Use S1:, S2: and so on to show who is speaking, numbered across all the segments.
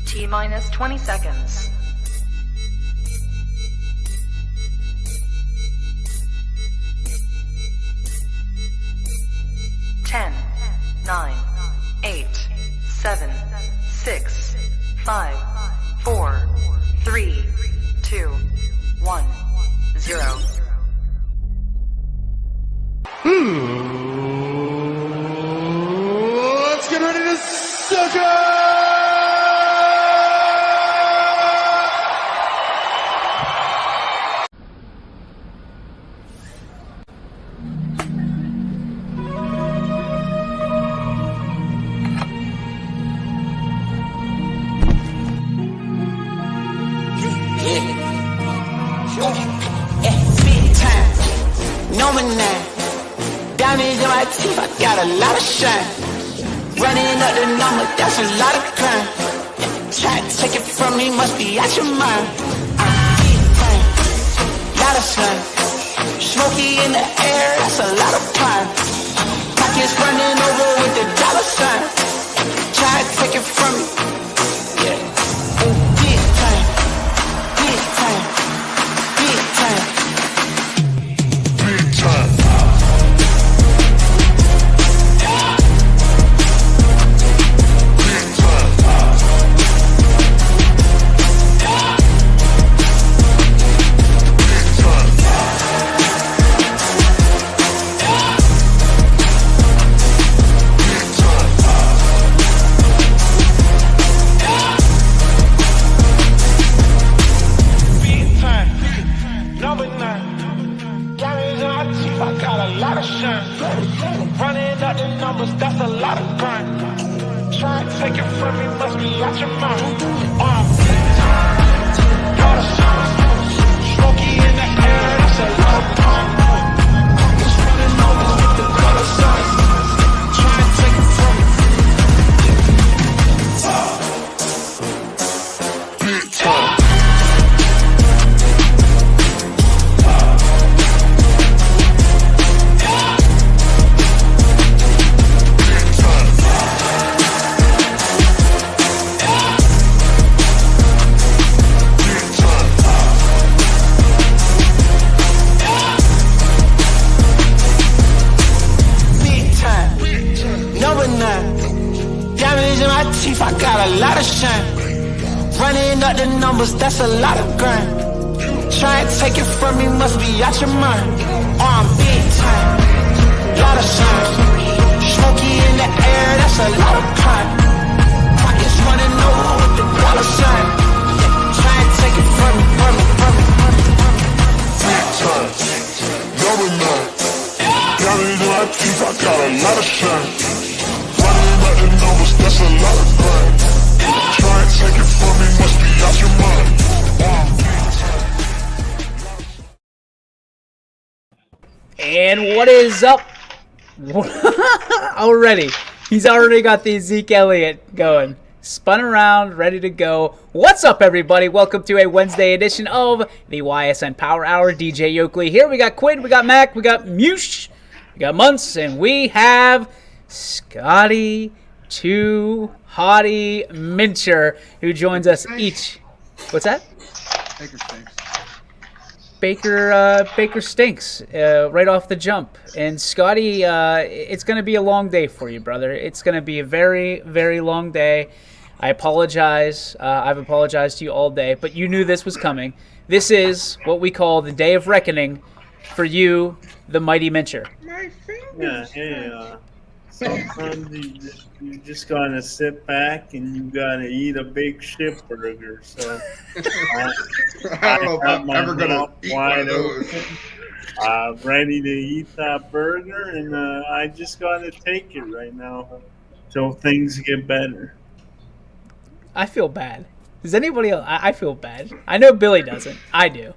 S1: T-minus 20 seconds. 10, 9, 8, 7, 6, 5, 4, 3, 2, 1, 0.
S2: Let's get ready to sucker!
S3: Diamonds in my teeth, I got a lot of shine. Running up the number, that's a lot of crime. Try to take it from me, must be out your mind. I'm big time, lot of slime. Smoky in the air, that's a lot of pine. Pockets running over with the dollar sign. Try to take it from me, yeah. Big time, big time, big time,
S2: Big time.
S3: running up the numbers, that's a lot of crime. Try to take it from me, must be out your mind. Lot of shine, smoky in the air, that's a lot of crime. Just running over with the dollar signs. Try to take it from me.
S2: Big time.
S3: I got a lot of shine. Running up the numbers, that's a lot of grind. Try and take it from me, must be out your mind. I'm big time, lot of shine. Smoky in the air, that's a lot of crime. Pockets running over with the dollar sign. Try and take it from me, from me, from me, from me, from me.
S2: Big time. Number 9. Diamonds in my teeth, I got a lot of shine. Running up the numbers, that's a lot of grind. Try and take it from me, must be out your mind.
S4: And what is up? Already. He's already got the Zeke Elliott going. Spun around, ready to go. What's up, everybody? Welcome to a Wednesday edition of the Ysn Power Hour. DJ Yoakley here. We got Quinn, we got Mac, we got Mush, we got Munts, and we have Scotty Too Hottie Mincher, who joins us each. What's that?
S5: Baker stinks.
S4: Baker stinks right off the jump. And Scotty, it's going to be a long day for you, brother. It's going to be a very, very long day. I apologize. I've apologized to you all day, but you knew this was coming. This is what we call the day of reckoning for you, the mighty Mincher.
S5: My fingers.
S6: Yeah, sometimes you just gotta sit back and you gotta eat a big shit burger. So
S5: I don't know if I'm ever gonna eat one of those.
S6: Ready to eat that burger, and I just gotta take it right now till things get better.
S4: I feel bad. Does anybody else? I feel bad. I know Billy doesn't. I do.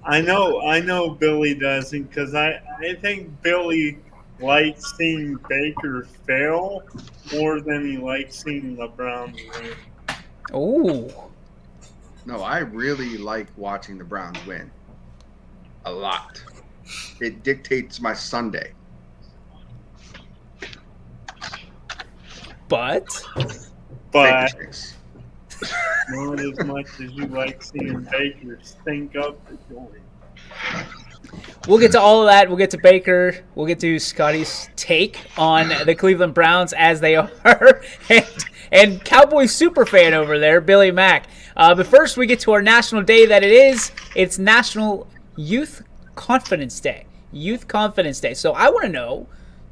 S6: I know Billy doesn't, because I think Billy likes seeing Baker fail more than he likes seeing the Browns win.
S4: Ooh.
S5: No, I really like watching the Browns win. A lot. It dictates my Sunday.
S4: But
S6: but
S5: Baker stinks.
S6: not as much as you like seeing Baker stink up the joint.
S4: we'll get to all of that. We'll get to Baker. We'll get to Scotty's take on the Cleveland Browns as they are, and Cowboys superfan over there, Billy Mack. But first, we get to our national day that it is. It's National Youth Confidence Day. Youth Confidence Day. So I want to know,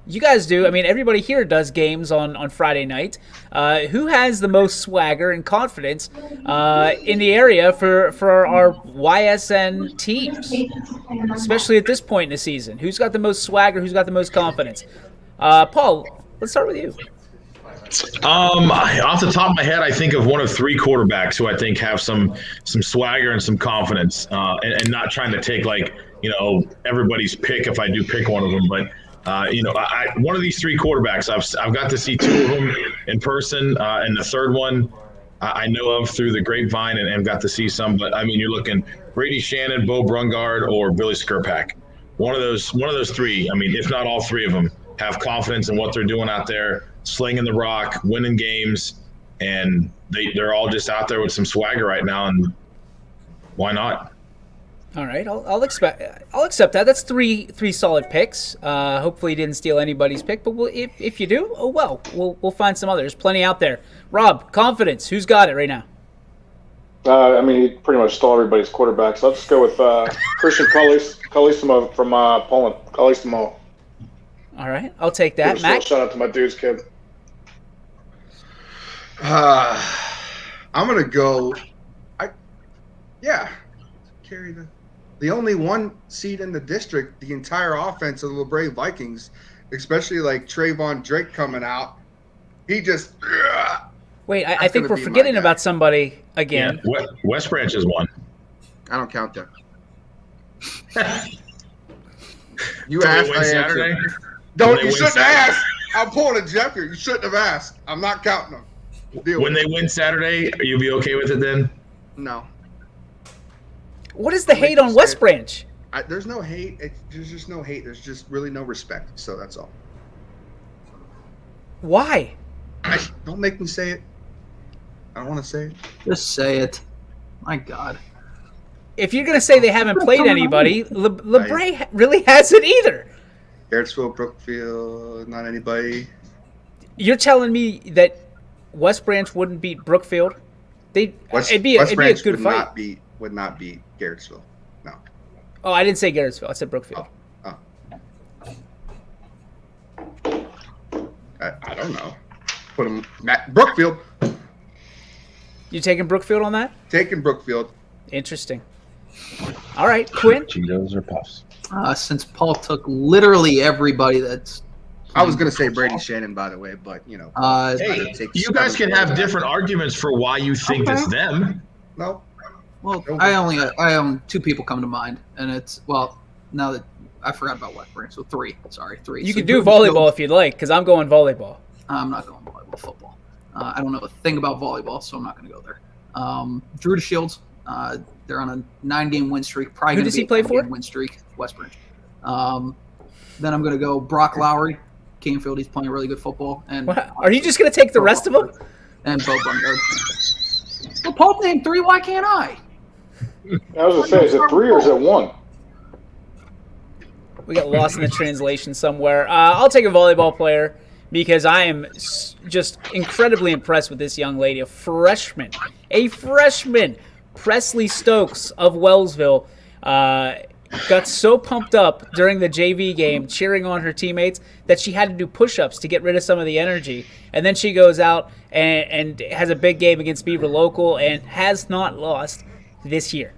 S4: you guys do, I mean, everybody here does games on Friday night. Who has the most swagger and confidence in the area for our YSN teams, especially at this point in the season? Who's got the most swagger? Who's got the most confidence? Paul, let's start with you.
S7: Off the top of my head, I think of one of three quarterbacks who I think have some swagger and some confidence, and not trying to take everybody's pick if I do pick one of them, but one of these three quarterbacks, I've got to see two of them in person, and the third one I know of through the grapevine and got to see some. But I mean, you're looking Brady Shannon, Bo Brungard, or Billy Skirpak. One of those three. I mean, if not all three of them, have confidence in what they're doing out there, slinging the rock, winning games, and they're all just out there with some swagger right now. And why not?
S4: All right, I'll accept that. That's three solid picks. Hopefully, you didn't steal anybody's pick, but if you do, oh well, we'll find some others. Plenty out there. Rob, confidence. Who's got it right now?
S8: I mean, he pretty much stole everybody's quarterback. So let's just go with Christian Kalissimo from Poland. Kalissimo.
S4: All right, I'll take that. Mac?
S8: Shout out to my dude's kid.
S5: I'm gonna go. Carry the only one seed in the district, the entire offense of the LeBray Vikings, especially like Trayvon Drake coming out. He just.
S4: Wait, I think we're forgetting about somebody again.
S7: Yeah, West Branch is one.
S5: I don't count them. You asked, I
S7: Saturday.
S5: answered. You shouldn't have asked. I'm pulling a Jeff here. You shouldn't have asked. I'm not counting them.
S7: When they win Saturday, you'll be okay with it then?
S5: No.
S4: What is the hate on West Branch?
S5: There's no hate. There's just no hate. There's just really no respect. So that's all.
S4: Why?
S5: Don't make me say it. I don't want to say it.
S9: Just say it. My God.
S4: If you're going to say they haven't played anybody, LeBray really hasn't either.
S5: Garrettsville, Brookfield, not anybody.
S4: You're telling me that West Branch wouldn't beat Brookfield? It'd be a good fight.
S5: Would not beat Garrettsville. No.
S4: Oh, I didn't say Garrettsville. I said Brookfield.
S5: Oh. I don't know. Put him Brookfield.
S4: You taking Brookfield on that?
S5: Taking Brookfield.
S4: Interesting. All right, Quinn.
S7: Cheetos or Puffs?
S9: Since Paul took literally everybody that's.
S5: I was going to say Brady Shannon, by the way, but
S7: hey, you guys can have different arguments for why you think it's them.
S5: No.
S9: Well, I own two people come to mind, and it's now that I forgot about West Branch, so three. Sorry, three.
S4: You can do volleyball if you'd like, because I'm going volleyball.
S9: I'm not going volleyball. Football. I don't know a thing about volleyball, so I'm not going to go there. Drew DeShields. They're on a 9-game win streak. Probably
S4: Who does he play for?
S9: Win streak. West Branch. Then I'm going to go Brock Lowry. Canfield. He's playing really good football. And
S4: are you just going to take the rest of them?
S9: And Bo Brungard. Well, Paul named three. Why can't I?
S8: I was going to say, is it three or is it one?
S4: We got lost in the translation somewhere. I'll take a volleyball player because I am just incredibly impressed with this young lady, a freshman, Presley Stokes of Wellsville. Got so pumped up during the JV game cheering on her teammates that she had to do push-ups to get rid of some of the energy. And then she goes out and has a big game against Beaver Local and has not lost this year.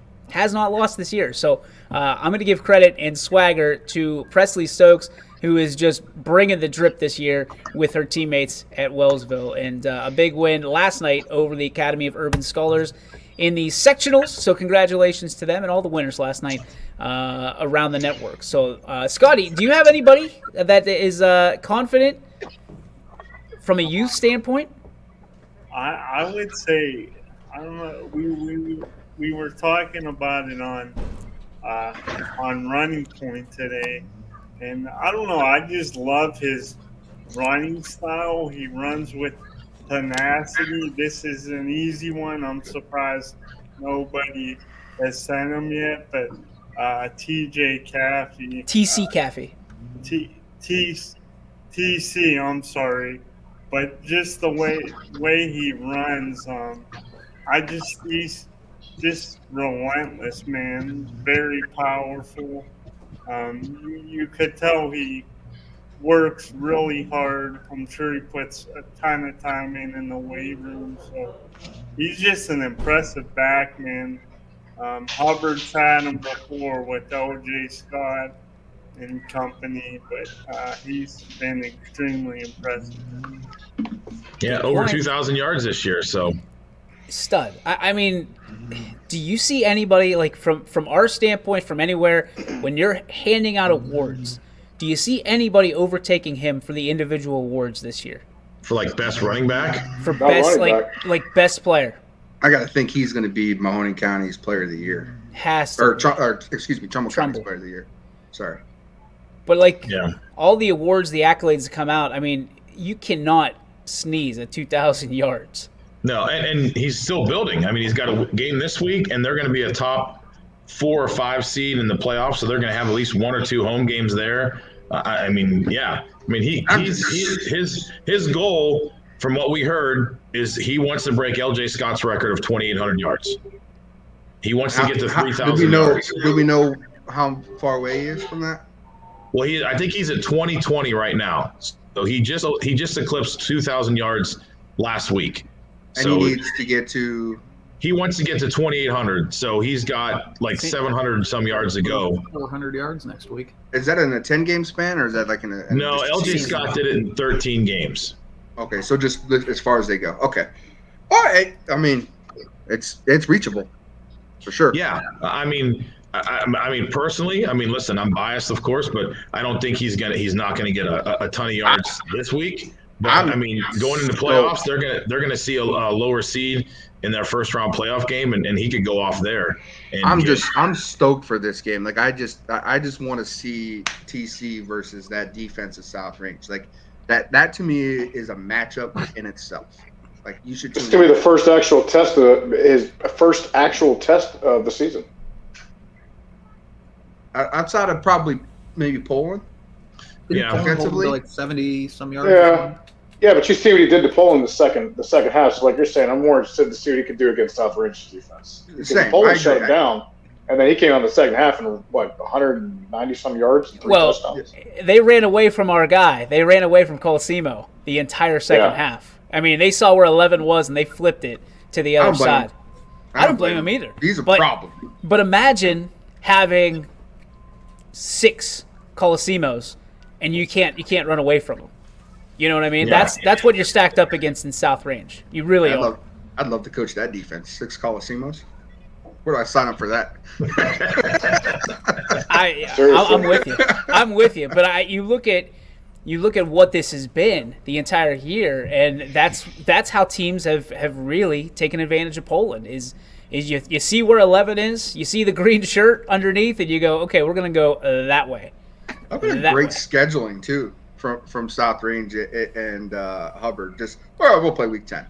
S4: So I'm going to give credit and swagger to Presley Stokes, who is just bringing the drip this year with her teammates at Wellsville. And a big win last night over the Academy of Urban Scholars in the sectionals. So congratulations to them and all the winners last night around the network. So, Scotty, do you have anybody that is confident from a youth standpoint?
S6: I would say, I don't know, we were talking about it on Running Point today, and I don't know, I just love his running style. He runs with tenacity. This is an easy one. I'm surprised nobody has sent him yet, but TJ Caffey,
S4: TC Caffey.
S6: T, T, TC, I'm sorry, but just the way he runs, he's just relentless, man. Very powerful. You could tell he works really hard. I'm sure he puts a ton of time in the weight room. So he's just an impressive back, man. Hubbard's had him before with OJ Scott and company, but he's been extremely impressive.
S7: Yeah, over 2,000 yards this year. So
S4: Stud. I mean, do you see anybody, like, from our standpoint, from anywhere, when you're handing out awards, do you see anybody overtaking him for the individual awards this year?
S7: for like best running back,
S4: For best, like best player.
S5: I got to think he's going to be Mahoney County's Player of the Year.
S4: Has to.
S5: Or excuse me, Trumbull County's Player of the Year. Sorry.
S4: But, like,
S7: yeah.
S4: all the awards, the accolades that come out, I mean, you cannot sneeze at 2,000 yards.
S7: No, and he's still building. I mean, he's got a game this week, and they're going to be a top 4 or 5 seed in the playoffs, so they're going to have at least 1 or 2 home games there. I mean, yeah. I mean, his goal, from what we heard, is he wants to break LJ Scott's record of 2,800 yards. He wants to get to 3,000 yards.
S5: Do we know how far away he is from that?
S7: Well, I think he's at 2020 right now. So he just eclipsed 2,000 yards last week.
S5: And
S7: so
S5: he needs to get to.
S7: He wants to get to 2,800. So he's got like 700 and some yards to go.
S9: 400 yards next week.
S5: Is that in a 10-game span, or is that like in a?
S7: No, LJ Scott did it in 13 games.
S5: Okay, so just as far as they go. Okay. All right. I mean, it's reachable, for sure.
S7: Yeah, I mean, personally, I mean, listen, I'm biased, of course, but I don't think he's not gonna get a ton of yards this week. But I mean, going into playoffs, they're gonna see a lower seed in their first round playoff game, and he could go off there. And
S5: I'm stoked for this game. Like I just want to see TC versus that defense of South Range. Like that to me is a matchup in itself. Like you should.
S8: It's gonna be the first actual test of the season.
S5: Outside of probably maybe Poland.
S7: Yeah,
S5: offensively,
S9: like 70 some yards.
S8: Yeah, but you see what he did to Poland the second half. So like you're saying, I'm more interested to see what he could do against South Range's defense. Because Poland shut him down, and then he came on the second half and 190 some yards and 3 touchdowns.
S4: They ran away from our guy. They ran away from Colosimo the entire second half. I mean, they saw where 11 was and they flipped it to the other side. I don't blame him either.
S5: He's a problem.
S4: But imagine having 6 Colosimos and you can't run away from them. You know what I mean?
S7: Yeah.
S4: That's what you're stacked up against in South Range. You really are.
S5: I'd love to coach that defense. 6 Colosimos. Where do I sign up for that?
S4: I'm with you. I'm with you. But you look at what this has been the entire year, and that's how teams have really taken advantage of Poland. Is you see where 11 is, you see the green shirt underneath, and you go, okay, we're gonna go that way.
S5: I've been great scheduling too from South Range and Hubbard. Just we'll play week 10.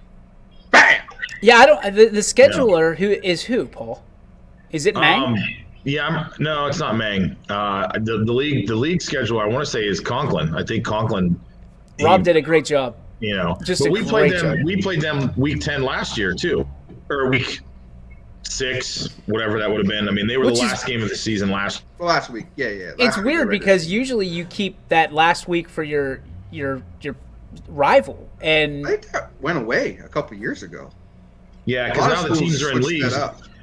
S5: Bam.
S4: Yeah, I don't. The scheduler who Paul? Is it Mang?
S7: No, it's not Mang. The league schedule I want to say is Conklin. I think Conklin.
S4: Rob did a great job.
S7: You know,
S4: just
S7: we played them week 10 last year too, or week 6, whatever that would have been. I mean, they were the last game of the season last
S5: week. Yeah.
S4: It's weird because usually you keep that last week for your rival, and
S5: I think that went away a couple years ago.
S7: Yeah, because now the teams are in leagues.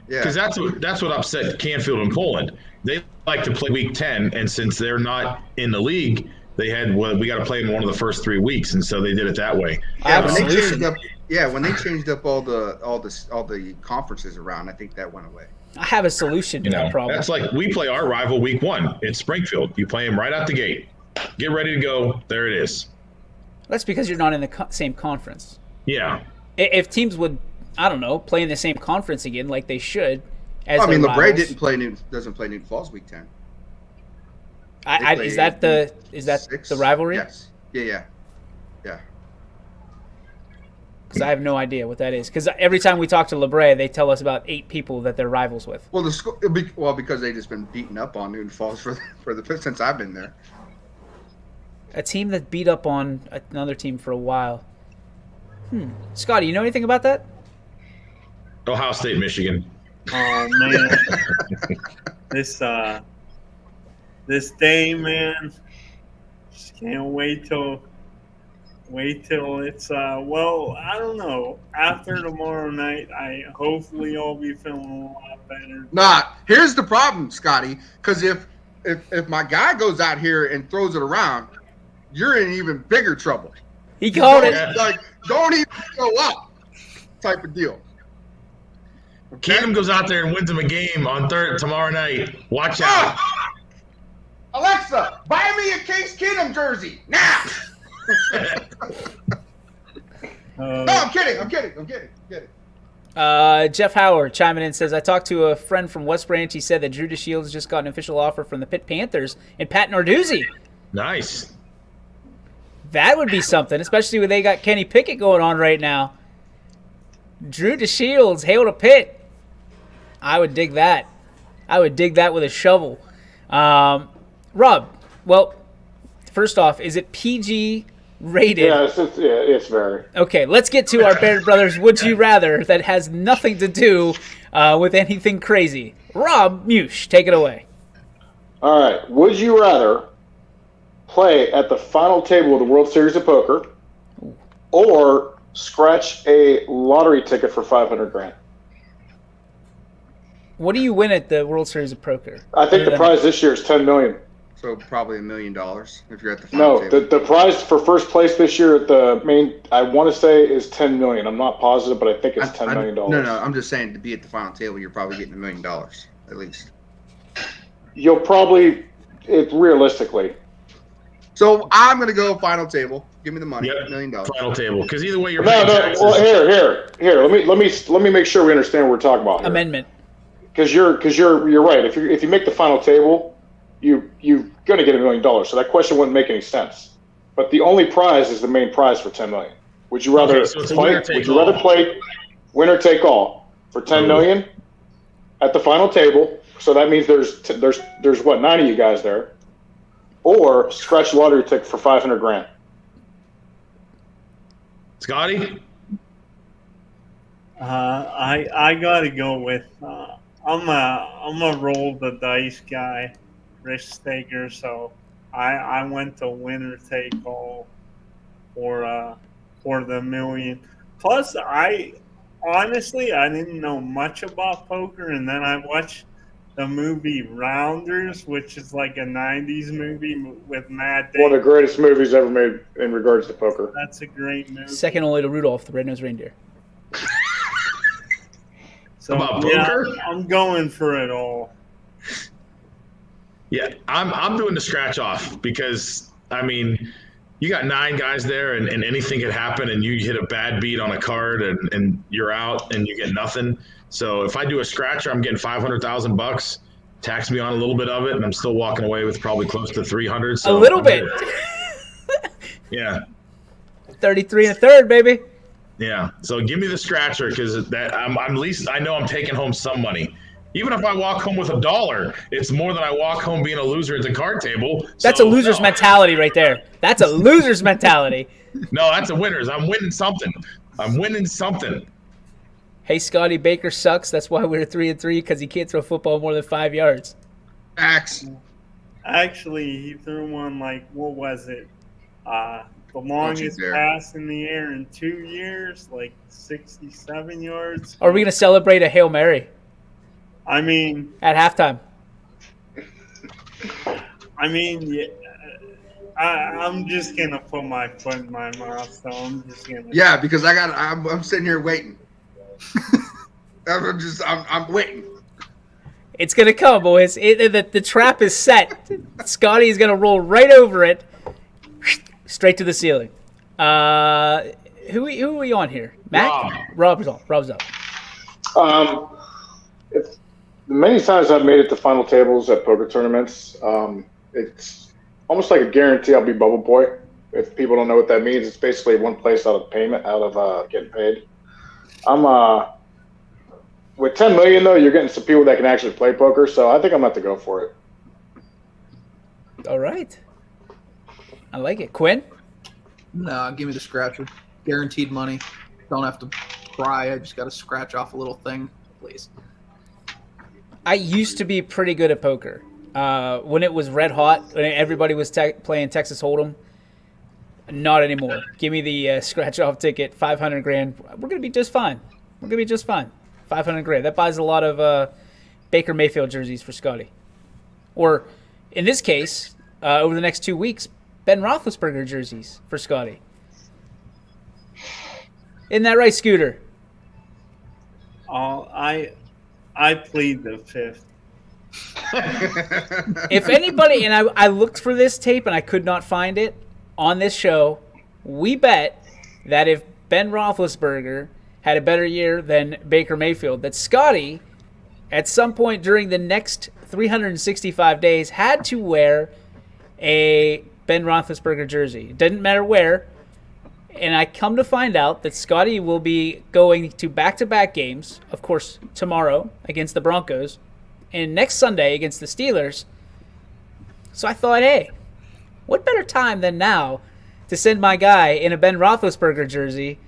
S7: Because
S5: Yeah,
S7: that's what upset Canfield and Poland. They like to play week 10, and since they're not in the league, they had we got to play them one of the first 3 weeks, and so they did it that way.
S5: When they changed up all the conferences around, I think that went away.
S4: I have a solution to that problem.
S7: That's like we play our rival week 1. It's Springfield. You play them right out the gate. Get ready to go. There it is.
S4: That's because you're not in the same conference.
S7: Yeah.
S4: If teams would, I don't know, play in the same conference again like they should.
S5: LeBray doesn't play Newton Falls week 10.
S4: Is that the rivalry?
S5: Yes. Yeah.
S4: Because I have no idea what that is. Because every time we talk to LeBray, they tell us about 8 people that they're rivals with.
S5: Well, because they've just been beaten up on Newton Falls for the since I've been there.
S4: A team that beat up on another team for a while. Scotty, you know anything about that?
S7: Ohio State, Michigan.
S6: Oh man, this day, man, just can't wait till it's well, I don't know. After tomorrow night, hopefully I'll be feeling a lot better.
S5: Nah, here's the problem, Scotty. Because if my guy goes out here and throws it around, you're in even bigger trouble.
S4: He called it.
S5: Like, don't even go up, type of deal.
S7: Okay? Keenum goes out there and wins him a game on tomorrow night. Watch out.
S5: Alexa, buy me a Case Keenum jersey now. No, I'm kidding.
S4: Jeff Howard chiming in says, I talked to a friend from West Branch. He said that Drew DeShields just got an official offer from the Pitt Panthers and Pat Narduzzi.
S7: Nice.
S4: That would be something, especially when they got Kenny Pickett going on right now. Drew DeShields, hail to Pitt. I would dig that. I would dig that with a shovel. Rob, well, first off, is it PG rated?
S8: Yeah, it's very.
S4: Okay, let's get to our Baird Brothers Would You Rather that has nothing to do with anything crazy. Rob Mush, take it away.
S8: All right. Would you rather play at the final table of the World Series of Poker or scratch a lottery ticket for $500,000?
S4: What do you win at the World Series of Poker?
S8: I think the prize this year is $10 million.
S5: So probably $1 million if you're at the final table.
S8: No, the prize for first place this year at the main, I want to say, is $10 million. I'm not positive, but I think it's $10 million.
S5: No, I'm just saying to be at the final table, you're probably getting $1 million at least.
S8: You'll probably, realistically.
S5: So I'm gonna go final table. Give me the money, $1 million.
S7: Final table, because either way you're
S8: paying taxes. Well, here. Let me make sure we understand what we're talking about here.
S4: Amendment.
S8: Because you're right. If you make the final table, you're gonna get $1 million. So that question wouldn't make any sense. But the only prize is the main prize for $10 million. Would you rather play winner take all for $10 million at the final table? So that means there's what, 9 of you guys there, or scratch lottery ticket for $500,000.
S7: Scotty?
S6: I gotta go with I'm a roll the dice guy, risk taker. So I went to winner take all for the $1 million. Plus, I didn't know much about poker, and then I watched the movie Rounders, which is like a 90s movie with Matt Damon.
S8: One of the greatest movies ever made in regards to poker.
S6: That's a great movie.
S4: Second only to Rudolph the Red-Nosed Reindeer.
S6: So,
S7: about poker?
S6: Yeah, I'm going for it all.
S7: Yeah, I'm doing the scratch off because, I mean, you got 9 guys there and anything could happen and you hit a bad beat on a card and you're out and you get nothing. So if I do a scratcher, I'm getting $500,000, tax me on a little bit of it, and I'm still walking away with probably close to 300. So
S4: a little bit.
S7: Yeah.
S4: 33 1/3, baby.
S7: Yeah. So give me the scratcher because that I'm at least I know I'm taking home some money. Even if I walk home with $1, it's more than I walk home being a loser at the card table.
S4: That's a loser's mentality right there. That's a loser's mentality.
S7: No, that's a winner's. I'm winning something.
S4: Hey, Scotty, Baker sucks. That's why we're 3-3 because he can't throw a football more than 5 yards.
S5: Axe.
S6: Actually, he threw one like, what was it? The longest pass in the air in 2 years, like 67 yards.
S4: Are we going to celebrate a Hail Mary?
S6: I mean,
S4: at halftime.
S6: I mean, yeah, I'm just gonna put my foot in my mouth, so I'm just gonna.
S5: Yeah, because I'm sitting here waiting. I'm waiting.
S4: It's gonna come, boys. The trap is set. Scotty is gonna roll right over it, straight to the ceiling. Who are we on here? Matt? Rob's up.
S8: Many times I've made it to final tables at poker tournaments. It's almost like a guarantee I'll be bubble boy. If people don't know what that means, it's basically one place out of getting paid. I'm with $10 million though, you're getting some people that can actually play poker, so I think I'm gonna have to go for it.
S4: All right. I like it. Quinn?
S9: No, give me the scratcher. Guaranteed money. Don't have to cry. I just got to scratch off a little thing, please.
S4: I used to be pretty good at poker. When it was red hot, when everybody was playing Texas Hold'em. Not anymore. Give me the scratch off ticket, 500 grand. We're gonna be just fine. 500 grand. That buys a lot of Baker Mayfield jerseys for Scotty. Or, in this case, over the next 2 weeks, Ben Roethlisberger jerseys for Scotty. Isn't that right, Scooter?
S6: I plead the fifth.
S4: If anybody, and I looked for this tape and I could not find it on this show, we bet that if Ben Roethlisberger had a better year than Baker Mayfield, that Scotty, at some point during the next 365 days, had to wear a Ben Roethlisberger jersey. It didn't matter where. And I come to find out that Scotty will be going to back-to-back games, of course, tomorrow against the Broncos, and next Sunday against the Steelers. So I thought, hey, what better time than now to send my guy in a Ben Roethlisberger jersey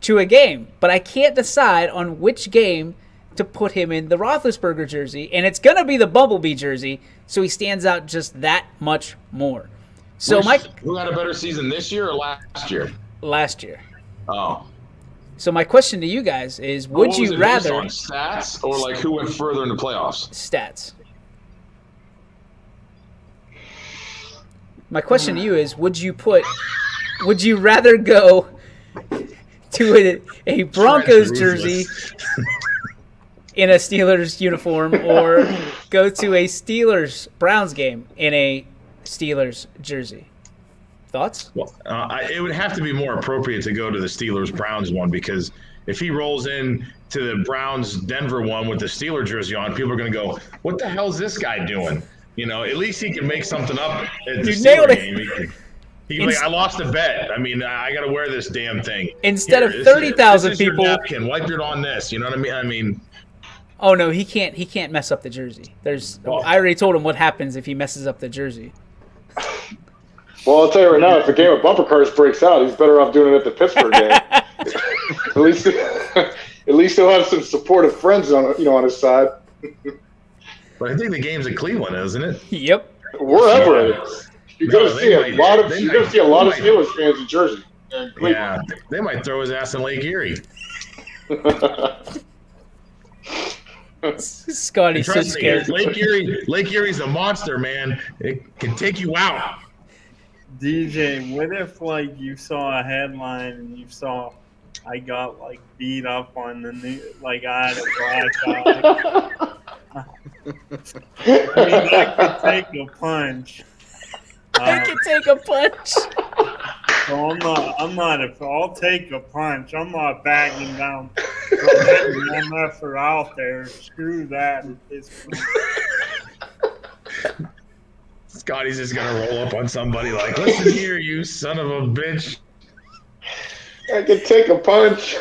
S4: to a game? But I can't decide on which game to put him in the Roethlisberger jersey, and it's going to be the Bumblebee jersey, so he stands out just that much more. So
S7: who had a better season this year or last year?
S4: Last year.
S7: Oh.
S4: So my question to you guys is, would you rather
S7: on stats or like who went further in the playoffs?
S4: Stats. My question to you is, would you rather go to a Broncos jersey in a Steelers uniform or go to a Steelers-Browns game in a Steelers jersey? Thoughts?
S7: Well, it would have to be more appropriate to go to the Steelers-Browns one, because if he rolls in to the Browns-Denver one with the Steeler jersey on, people are going to go, what the hell is this guy doing? You know, at least he can make something up at the Steeler game. He can be like, I lost a bet. I mean, I got to wear this damn thing.
S4: Instead of 30,000 people.
S7: Your napkin. Wipe it on this. You know what I mean?
S4: Oh, no, he can't mess up the jersey. I already told him what happens if he messes up the jersey.
S8: Well, I'll tell you right now, if the game of bumper cars breaks out, he's better off doing it at the Pittsburgh game. at least he'll have some supportive friends on his side.
S7: But I think the game's in Cleveland, isn't it?
S4: Yep.
S8: Wherever it is, you're going to see a lot of Steelers fans in Jersey.
S7: Yeah, they might throw his ass in Lake Erie.
S4: Scotty's so scared.
S7: Lake Erie's a monster, man. It can take you out.
S6: DJ, what if you saw a headline and you saw I got beat up on the news, I had a black eye? I mean, that could take a punch.
S4: I can take a punch.
S6: So I'll take a punch. I'm not backing down from getting one effort out there. Screw that at this point.
S7: Scotty's just going to roll up on somebody like, listen here, you son of a bitch.
S8: I can take a punch.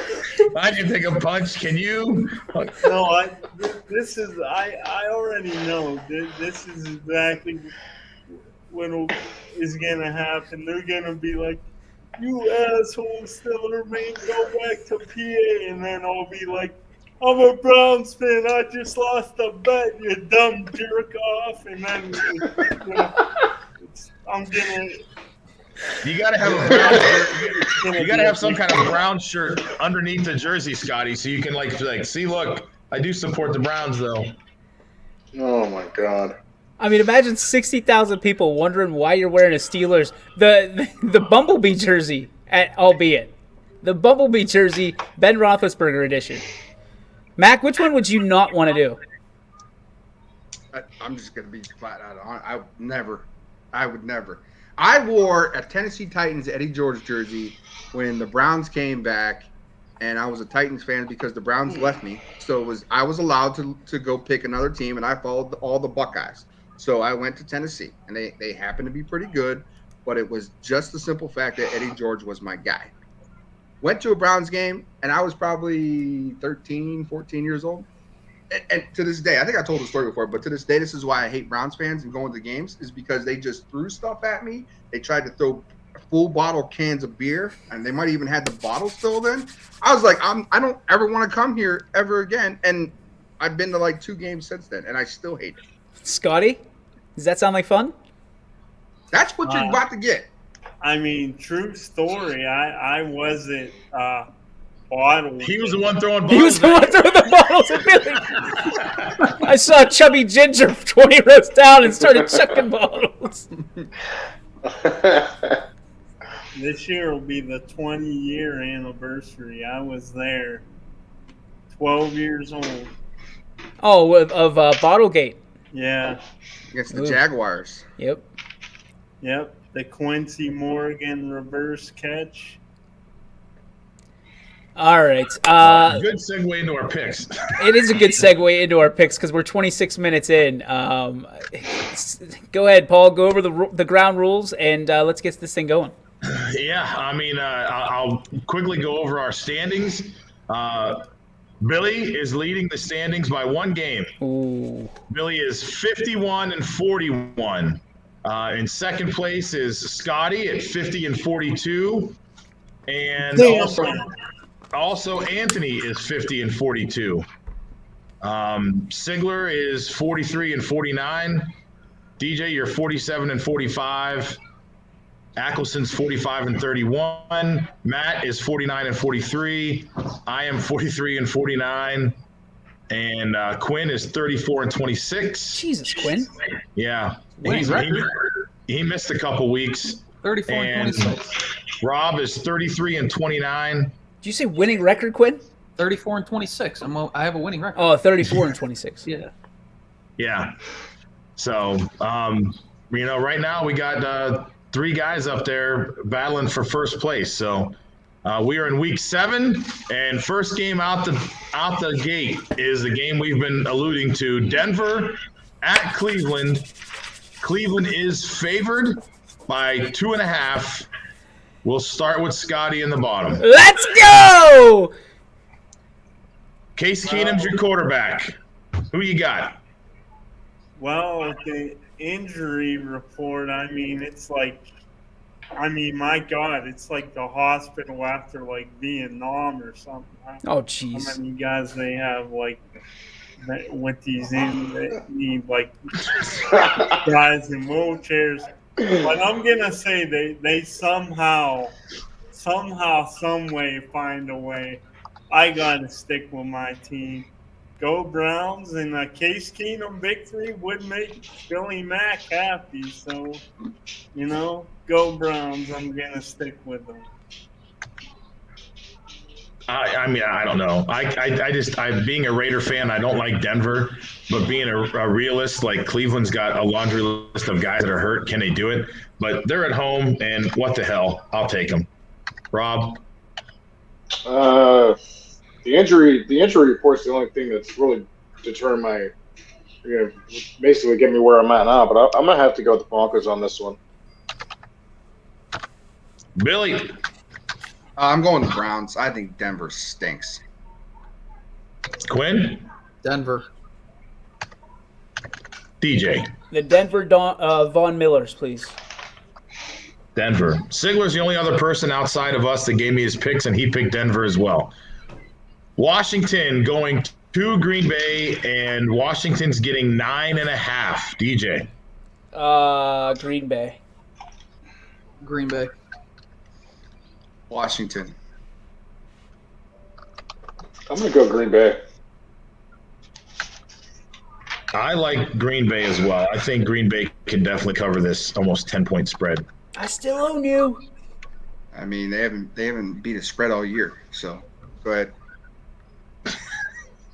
S7: I can take a punch. Can you?
S6: No, I already know. This is exactly what is going to happen. They're going to be like, you asshole Steeler man, go back to PA. And then I'll be like, I'm a Browns fan. I just lost a bet, you dumb jerk off. And then I'm gonna.
S7: You gotta have a brown shirt. You gotta have some kind of brown shirt underneath the jersey, Scotty, so you can like see. Look, I do support the Browns, though.
S8: Oh my God.
S4: I mean, imagine 60,000 people wondering why you're wearing a Steelers the Bumblebee jersey, albeit the Bumblebee jersey, Ben Roethlisberger edition. Mac, which one would you not want to do?
S5: I'm just going to be flat out on. I would never. I wore a Tennessee Titans Eddie George jersey when the Browns came back, and I was a Titans fan because the Browns left me. So I was allowed to go pick another team, and I followed all the Buckeyes. So I went to Tennessee, and they happened to be pretty good. but it was just the simple fact that Eddie George was my guy. Went to a Browns game, and I was probably 13, 14 years old. And to this day, I think I told the story before, but to this day, this is why I hate Browns fans and going to games, is because they just threw stuff at me. They tried to throw full bottle cans of beer, and they might even had the bottle still then. I was like, I don't ever want to come here ever again. And I've been to like 2 games since then, and I still hate it.
S4: Scotty, does that sound like fun?
S5: That's what you're about to get.
S6: I mean, true story. I wasn't bottles.
S7: He was the one throwing bottles.
S4: He was the one throwing the bottles at Billy. I saw Chubby Ginger 20 rows down and started chucking bottles.
S6: This year will be the 20-year anniversary. I was there, 12 years old.
S4: Oh, of Bottlegate.
S6: Yeah.
S5: Against the Jaguars.
S4: Yep.
S6: The Quincy Morgan reverse catch.
S4: All right.
S7: Good segue into our picks.
S4: It is a good segue into our picks because we're 26 minutes in. Go ahead, Paul. Go over the ground rules, and let's get this thing going.
S7: Yeah, I mean, I'll quickly go over our standings. Billy is leading the standings by 1 game.
S4: Ooh.
S7: Billy is 51-41. In second place is Scotty at 50-42. And also Anthony is 50-42. Sigler is 43-49. DJ, you're 47-45. Ackelson's 45-31. Matt is 49-43. I am 43-49. And Quinn is 34-26.
S4: Jesus, Quinn.
S7: Yeah. He missed a couple weeks.
S9: 34-26.
S7: Rob is 33-29.
S4: Did you say winning record, Quinn?
S9: 34-26. I have a winning record.
S4: Oh, 34-26.
S9: Yeah.
S7: Yeah. So, right now we got 3 guys up there battling for first place. So we are in week 7, and first game out the gate is the game we've been alluding to. Denver at Cleveland. Cleveland is favored by 2.5. We'll start with Scotty in the bottom.
S4: Let's go!
S7: Case Keenum's your quarterback. Who you got?
S6: Well, the injury report, my God, it's like the hospital after, like, Vietnam or something.
S4: Oh, jeez.
S6: How many guys they have, like, with these that need, like, guys in wheelchairs. But I'm going to say they somehow, some way find a way. I got to stick with my team. Go Browns, and a Case Keenum victory would make Billy Mack happy. So, go Browns. I'm going to stick with them.
S7: I don't know. I being a Raider fan, I don't like Denver, but being a realist, like Cleveland's got a laundry list of guys that are hurt. Can they do it? But they're at home, and what the hell? I'll take them. Rob?
S8: The injury report's the only thing that's really determined basically get me where I'm at now. But I'm gonna have to go with the Broncos on this one.
S7: Billy?
S5: I'm going the Browns. I think Denver stinks.
S7: Quinn?
S9: Denver.
S7: DJ?
S4: The Denver Von Millers, please.
S7: Denver. Sigler's the only other person outside of us that gave me his picks, and he picked Denver as well. Washington going to Green Bay, and Washington's getting 9.5. DJ?
S4: Green Bay.
S9: Green Bay.
S5: Washington.
S8: I'm going to go Green Bay.
S7: I like Green Bay as well. I think Green Bay can definitely cover this almost 10-point spread.
S4: I still own you.
S5: I mean, they haven't beat a spread all year. So, go ahead.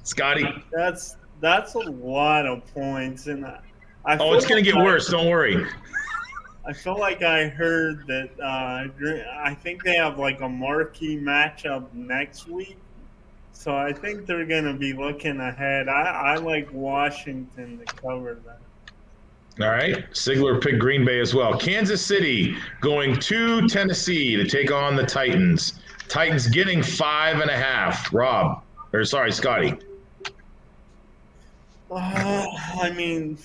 S7: Scotty?
S6: That's a lot of points, and
S7: it's going to get worse. Don't worry.
S6: I feel like I heard that I think they have like a marquee matchup next week. So I think they're going to be looking ahead. I like Washington to cover that.
S7: All right. Sigler picked Green Bay as well. Kansas City going to Tennessee to take on the Titans. Titans getting 5.5. Scotty.
S6: I mean,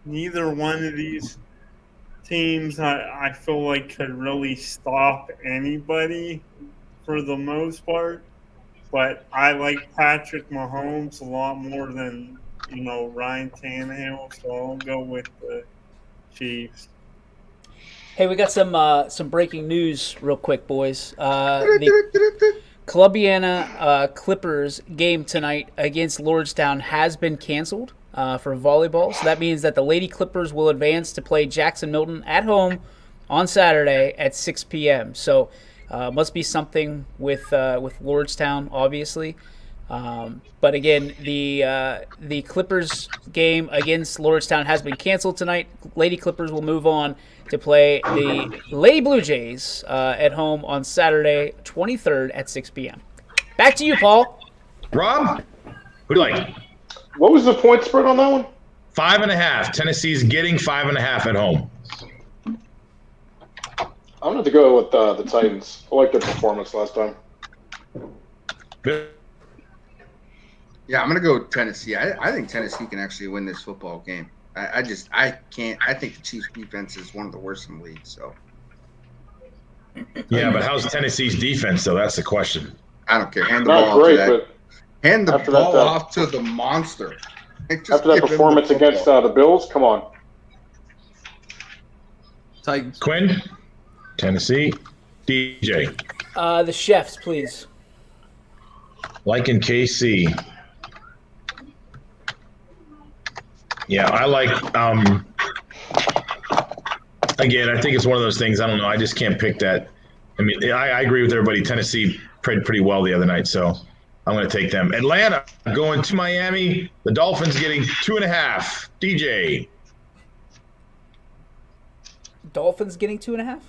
S6: neither one of these teams I feel like could really stop anybody for the most part. But I like Patrick Mahomes a lot more than, Ryan Tannehill, so I'll go with the Chiefs.
S4: Hey, we got some breaking news real quick, boys. The Columbiana Clippers game tonight against Lordstown has been canceled for volleyball. So that means that the Lady Clippers will advance to play Jackson Milton at home on Saturday at 6 p.m. So must be something with Lordstown, obviously. But again, the Clippers game against Lordstown has been canceled tonight. Lady Clippers will move on to play the Lady Blue Jays at home on Saturday, 23rd at 6 p.m. Back to you, Paul.
S7: Rob, who do you like?
S8: What was the point spread on that one?
S7: 5.5. Tennessee's getting 5.5 at home.
S8: I'm going to go with the Titans. I like their performance last time.
S5: Yeah, I'm going to go with Tennessee. I think Tennessee can actually win this football game. I can't. I think the Chiefs' defense is one of the worst in the league. So.
S7: Yeah, but how's Tennessee's defense, though? That's the question.
S5: I don't care. Hand the
S8: Not
S5: ball
S8: great,
S5: to that.
S8: but
S5: Hand the
S8: after
S5: ball
S8: that,
S5: off to the monster.
S8: After that performance against the Bills, come on.
S9: Titans.
S7: Quinn, Tennessee, DJ.
S4: The Chefs, please.
S7: Like in KC. Yeah, I like. Again, I think it's one of those things. I don't know. I just can't pick that. I mean, I agree with everybody. Tennessee played pretty well the other night, so I'm going to take them. Atlanta going to Miami. The Dolphins getting 2.5. DJ.
S4: Dolphins getting 2.5?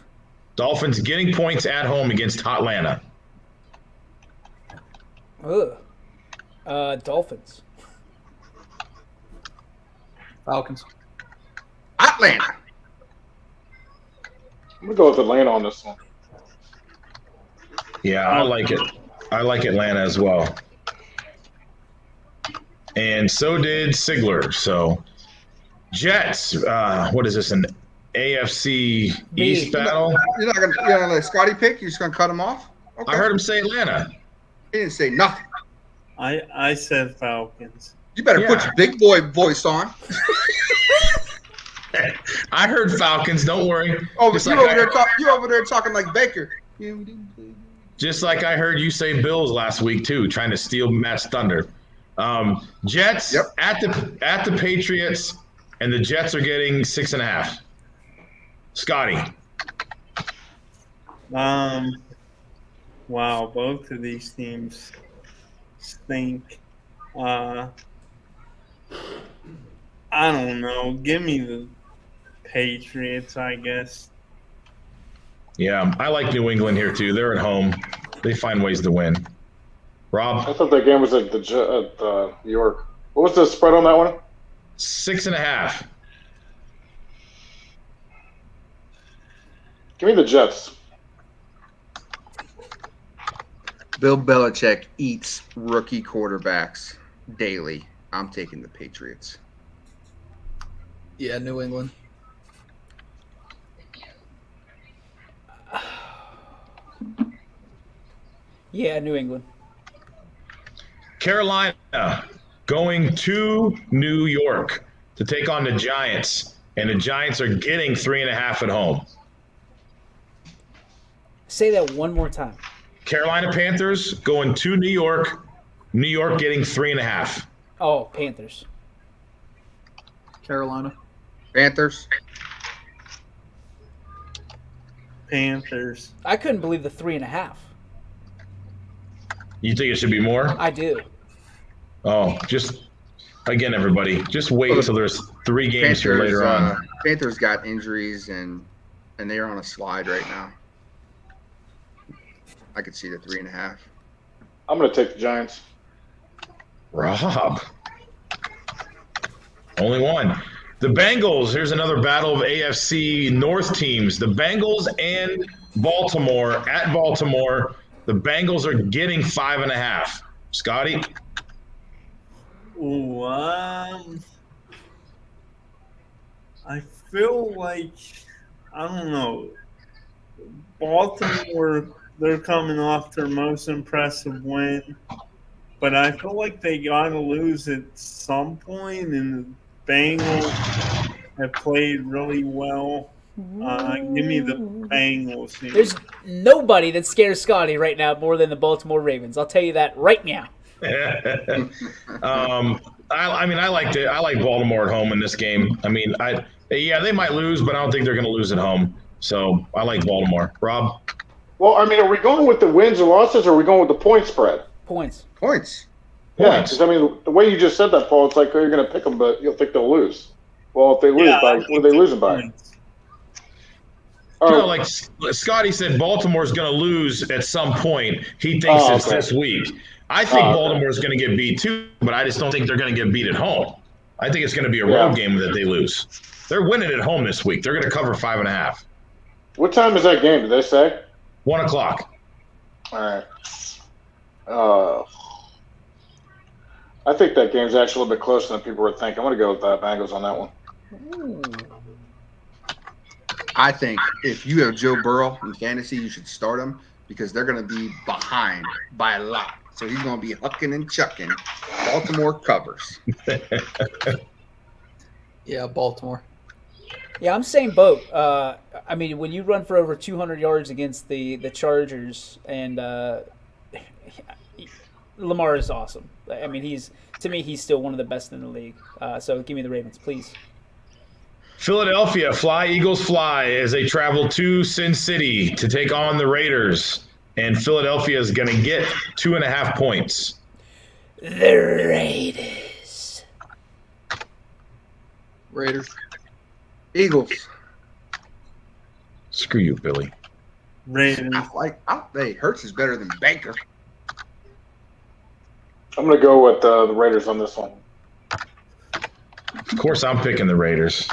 S7: Dolphins getting points at home against Atlanta.
S4: Dolphins.
S9: Falcons.
S5: Atlanta.
S8: I'm going to go with Atlanta on this one.
S7: Yeah, I like it. I like Atlanta as well. And so did Sigler. So, Jets, what is this, an AFC East battle?
S5: You're not going to let Scotty pick? You're just going to cut him off? Okay.
S7: I heard him say Atlanta.
S5: He didn't say nothing.
S6: I said Falcons.
S5: You better put your big boy voice on.
S7: I heard Falcons. Don't worry.
S5: Oh, but you're over there talking like Baker.
S7: Just like I heard you say Bills last week too, trying to steal Matt's thunder. Jets at the Patriots, and the Jets are getting 6.5. Scotty.
S6: Wow, both of these teams stink. I don't know. Give me the Patriots, I guess.
S7: Yeah, I like New England here too. They're at home. They find ways to win. Rob?
S8: I thought that game was at York. What was the spread on that one?
S7: 6.5.
S8: Give me the Jets.
S5: Bill Belichick eats rookie quarterbacks daily. I'm taking the Patriots.
S9: Yeah, New England.
S4: Yeah, New England.
S7: Carolina going to New York to take on the Giants, and the Giants are getting 3.5 at home.
S4: Say that one more time.
S7: Carolina Panthers going to New York. New York getting 3.5.
S4: Oh, Panthers.
S9: Carolina.
S5: Panthers.
S6: Panthers.
S4: I couldn't believe the 3.5.
S7: You think it should be more?
S4: I do.
S7: Oh, just again, everybody, just wait until there's 3 games here later on.
S5: Panthers got injuries and they're on a slide right now. I could see the 3.5.
S8: I'm going to take the Giants.
S7: Rob. Only one. The Bengals, here's another battle of AFC North teams. The Bengals and Baltimore at Baltimore. The Bengals are getting 5.5. Scotty?
S6: Ooh, I feel like, I don't know, Baltimore, they're coming off their most impressive win, but I feel like they got to lose at some point, and the Bengals have played really well. Give me the Bengals here.
S4: There's nobody that scares Scotty right now more than the Baltimore Ravens. I'll tell you that right now.
S7: I liked it. I like Baltimore at home in this game. I mean, they might lose, but I don't think they're going to lose at home. So I like Baltimore. Rob?
S8: Well, I mean, are we going with the wins and losses, or are we going with the point spread?
S4: Points.
S8: Yeah, because I mean, the way you just said that, Paul, it's like you're going to pick them, but you'll think they'll lose. Well, if they lose, what are they losing by?
S7: No, like Scotty said, Baltimore's going to lose at some point. He thinks it's this week. I think Baltimore's going to get beat too, but I just don't think they're going to get beat at home. I think it's going to be a road game that they lose. They're winning at home this week. They're going to cover 5.5.
S8: What time is that game? Did they say?
S7: 1 o'clock.
S8: All right. I think that game's actually a little bit closer than people were thinking. I'm going to go with the Bengals on that one.
S5: I think if you have Joe Burrow in fantasy, you should start him because they're going to be behind by a lot. So he's going to be hucking and chucking. Baltimore covers.
S9: Yeah, Baltimore.
S4: Yeah, I'm saying boat. I mean, when you run for over 200 yards against the Chargers, and Lamar is awesome. I mean, he's still one of the best in the league. So give me the Ravens, please.
S7: Philadelphia, fly, Eagles fly, as they travel to Sin City to take on the Raiders. And Philadelphia is going to get 2.5 points.
S4: The Raiders.
S5: Eagles.
S7: Screw you, Billy.
S6: Raiders.
S5: Hey, Hurts is better than Baker.
S8: I'm going to go with the Raiders on this one.
S7: Of course, I'm picking the Raiders.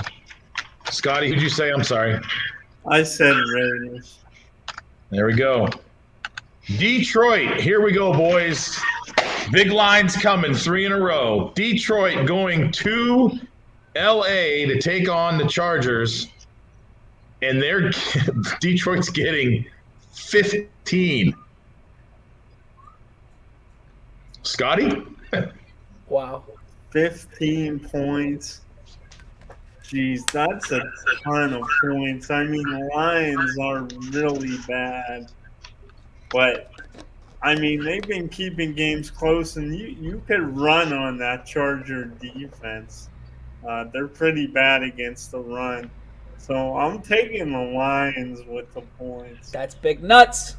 S7: Scotty, who'd you say? I'm sorry.
S6: I said Raiders.
S7: There we go. Detroit, here we go, boys. Big lines coming, 3 in a row. Detroit going to L.A. to take on the Chargers, and Detroit's getting 15. Scotty?
S4: Wow.
S6: 15 points. Jeez, that's a ton of points. I mean, the Lions are really bad. But, I mean, they've been keeping games close, and you could run on that Charger defense. They're pretty bad against the run. So I'm taking the Lions with the points.
S4: That's big nuts.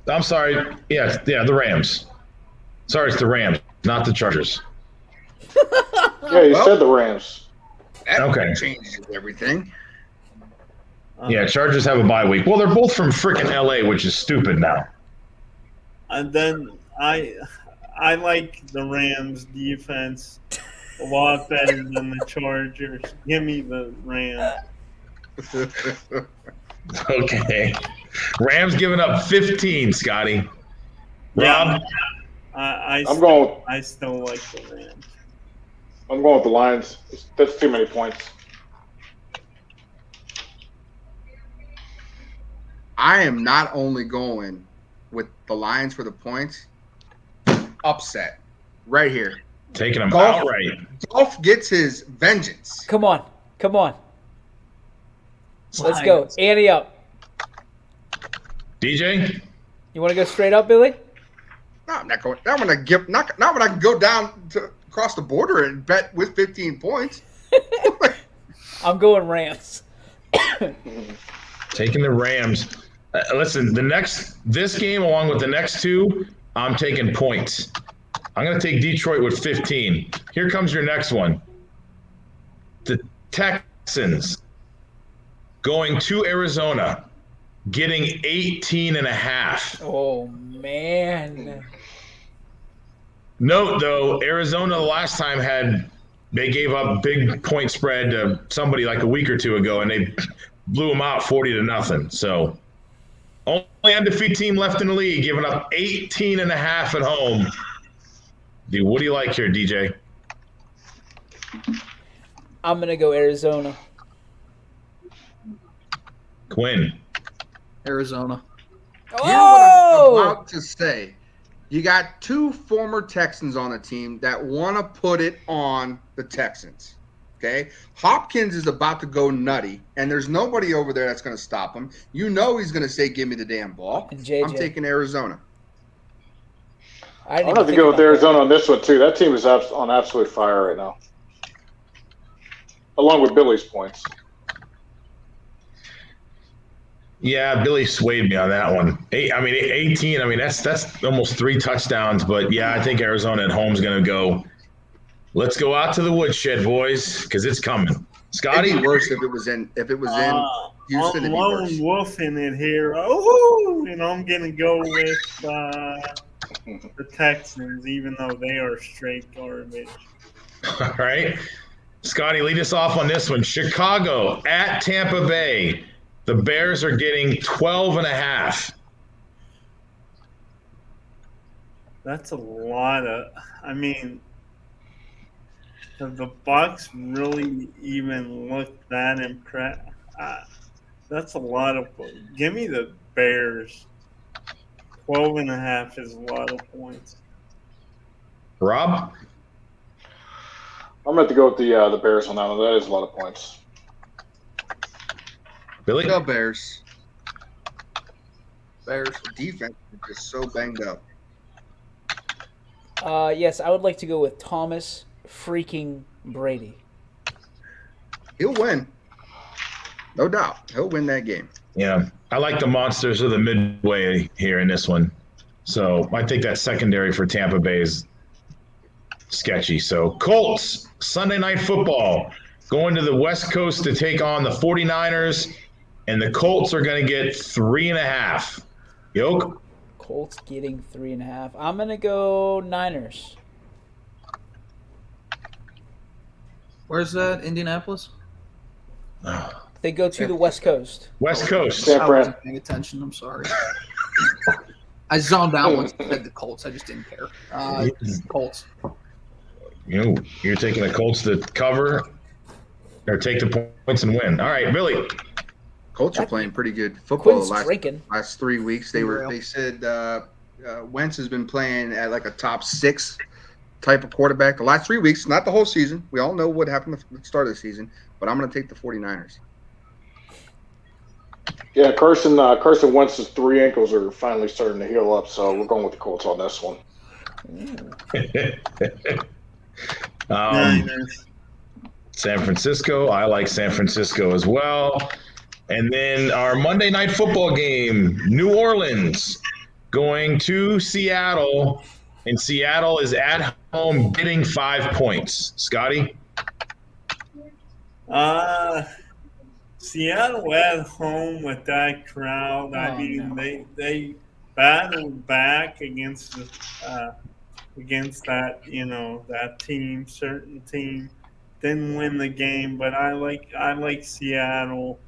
S7: I'm sorry. Yeah, the Rams. Sorry, it's the Rams, not the Chargers.
S8: Yeah, you said the Rams.
S5: That changes everything.
S7: Yeah, Chargers have a bye week. Well, they're both from frickin' L.A., which is stupid now.
S6: And then I like the Rams defense a lot better than the Chargers. Give me the Rams.
S7: Okay. Rams giving up 15, Scotty. Rob?
S6: I still like the Rams.
S8: I'm going with the Lions. That's too many points.
S5: I am not only going with the Lions for the points, upset right here.
S7: Taking them outright.
S5: Golf gets his vengeance.
S4: Come on. Let's go. Ante up.
S7: DJ?
S4: You want to go straight up, Billy?
S5: No, I'm not going. Not when I can go down to across the border and bet with 15 points.
S4: I'm going Rams.
S7: Taking the Rams. Listen, this game along with the next two, I'm taking points. I'm going to take Detroit with 15. Here comes your next one. The Texans going to Arizona, getting 18.5.
S4: Oh, man.
S7: Note though, Arizona last time they gave up big point spread to somebody like a week or two ago, and they blew them out 40-0. So only undefeated team left in the league, giving up 18.5 at home. Dude, what do you like here, DJ?
S4: I'm gonna go Arizona.
S7: Quinn.
S9: Arizona.
S5: Here's what I'm about to say. You got two former Texans on the team that want to put it on the Texans. Okay? Hopkins is about to go nutty, and there's nobody over there that's going to stop him. You know he's going to say, give me the damn ball.
S4: And JJ.
S5: I'm taking Arizona.
S8: I'm going to have to go with Arizona on this one, too. That team is on absolute fire right now, along with Billy's points.
S7: Yeah, Billy swayed me on that one. 18. I mean, that's almost 3 touchdowns. But yeah, I think Arizona at home is going to go. Let's go out to the woodshed, boys, because it's coming. Scotty,
S5: it'd be worse if it was in Houston.
S6: I'm lone wolfing it here. Oh, and I'm going to go with the Texans, even though they are straight garbage.
S7: All right, Scotty, lead us off on this one. Chicago at Tampa Bay. The Bears are getting 12.5.
S6: That's a lot of. I mean, have the Bucks really even look that impressed? That's a lot of. Give me the Bears. 12.5 is a lot of points.
S7: Rob,
S8: I'm going to go with the Bears on that one. That is a lot of points.
S7: Billy?
S5: Go Bears.
S9: Bears.
S5: The defense is just so banged up.
S4: Yes, I would like to go with Thomas freaking Brady.
S5: He'll win. No doubt. He'll win that game.
S7: Yeah, I like the monsters of the midway here in this one. So I think that secondary for Tampa Bay is sketchy. So Colts, Sunday Night Football, going to the West Coast to take on the 49ers. And the Colts are going to get 3.5. Yoke?
S4: Colts getting 3.5. I'm going to go Niners.
S9: Where's that? Indianapolis?
S4: They go to the West Coast.
S7: West Coast.
S9: I wasn't paying attention. I'm sorry. I zoned out when you said the Colts. I just didn't care. Colts.
S7: You're taking the Colts to cover or take the points and win. All right, Billy.
S5: Colts are playing pretty good football
S4: the
S5: last 3 weeks. They said Wentz has been playing at like a top 6 type of quarterback the last 3 weeks, not the whole season. We all know what happened at the start of the season, but I'm going to take the 49ers.
S8: Yeah, Carson Wentz's 3 ankles are finally starting to heal up, so we're going with the Colts on this one.
S7: San Francisco. I like San Francisco as well. And then our Monday Night Football game, New Orleans going to Seattle, and Seattle is at home getting 5 points. Scotty?
S6: Seattle at home with that crowd. They battled back against that, that team, certain team. Didn't win the game, but I like Seattle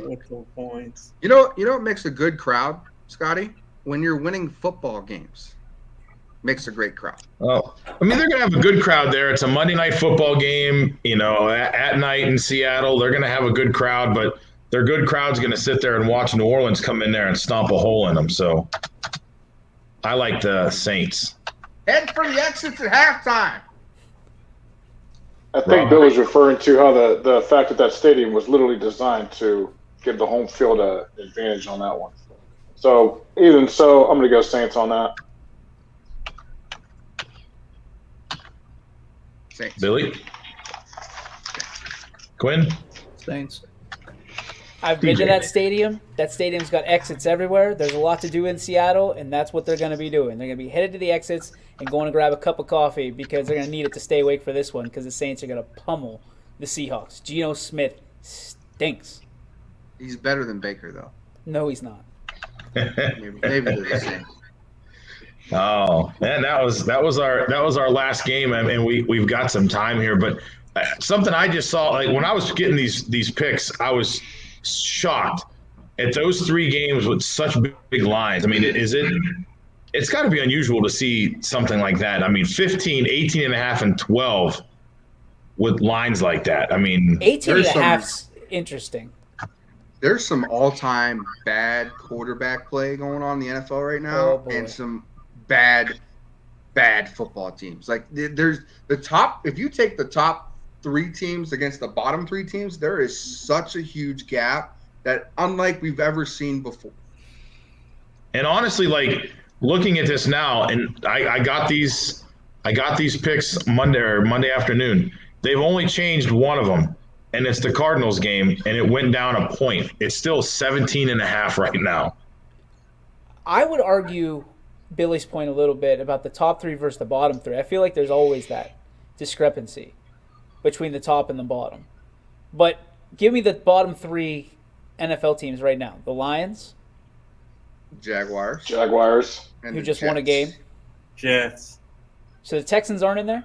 S6: with the points.
S5: You know what makes a good crowd, Scotty? When you're winning football games. Makes a great crowd.
S7: Oh, I mean, they're going to have a good crowd there. It's a Monday Night Football game, at night in Seattle. They're going to have a good crowd, but their good crowd's going to sit there and watch New Orleans come in there and stomp a hole in them. So I like the Saints.
S5: Head for the exits at halftime.
S8: I think Bill was referring to how the fact that stadium was literally designed to give the home field an advantage on that one. So even so, I'm going to go Saints on that.
S5: Saints.
S7: Billy? Quinn?
S9: Saints.
S4: I've been to that stadium. That stadium's got exits everywhere. There's a lot to do in Seattle, and that's what they're going to be doing. They're going to be headed to the exits and going to grab a cup of coffee because they're going to need it to stay awake for this one because the Saints are going to pummel the Seahawks. Geno Smith stinks.
S5: He's better than Baker, though.
S4: No, he's not.
S5: Maybe they're the same.
S7: Oh, and that was our last game, and we've got some time here. But something I just saw, like when I was getting these picks, I was shocked at those 3 games with such big lines. I mean, it's got to be unusual to see something like that. I mean, 15, 18 and a half, and 12 with lines like that. I mean,
S4: 18 and a half's interesting.
S5: There's some all-time bad quarterback play going on in the NFL right now, and some bad football teams. Like there's the top. If you take the top 3 teams against the bottom 3 teams, there is such a huge gap that unlike we've ever seen before.
S7: And honestly, like looking at this now, and I got these picks Monday afternoon. They've only changed one of them, and it's the Cardinals game, and it went down a point. It's still 17 and a half right now.
S4: I would argue Billy's point a little bit about the top 3 versus the bottom 3. I feel like there's always that discrepancy between the top and the bottom. But give me the bottom 3 NFL teams right now. The Lions.
S5: Jaguars.
S4: And who just won a game.
S6: Jets.
S4: So the Texans aren't in there?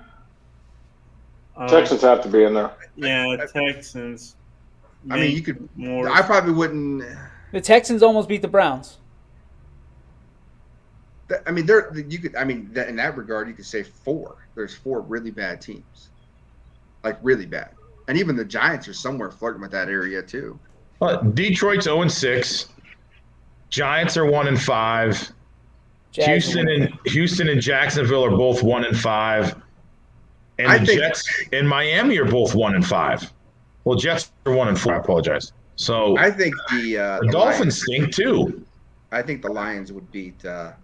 S8: Texans have to be in there.
S6: Yeah, Texans.
S5: I mean, you could. I probably wouldn't.
S4: The Texans almost beat the Browns.
S5: I mean, you could. I mean, in that regard, you could say 4. There's 4 really bad teams, like really bad, and even the Giants are somewhere flirting with that area too.
S7: Detroit's 0-6. Giants are 1-5. Houston and Jacksonville are both 1-5. And the Jets and Miami are both 1-5. Well, Jets are 1-4. I apologize. So
S5: I think the
S7: Dolphins stink too.
S5: I think the Lions would beat the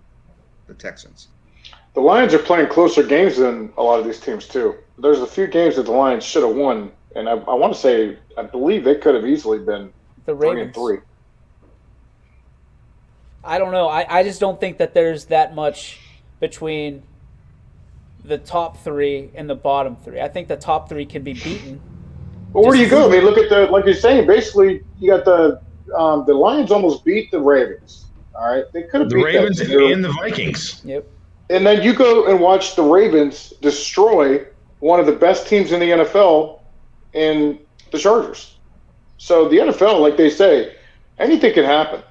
S5: Texans.
S8: The Lions are playing closer games than a lot of these teams too. There's a few games that the Lions should have won, and I want to say I believe they could have easily been
S4: the Ravens.
S8: 3-3.
S4: I don't know. I just don't think that there's that much between the top 3 and the bottom 3. I think the top 3 can be beaten.
S8: Well, where do you go? I mean, look at like you're saying. Basically, you got the Lions almost beat the Ravens. All right, they could have beat
S7: the Ravens and the Vikings.
S4: Yep.
S8: And then you go and watch the Ravens destroy one of the best teams in the NFL in the Chargers. So the NFL, like they say, anything can happen.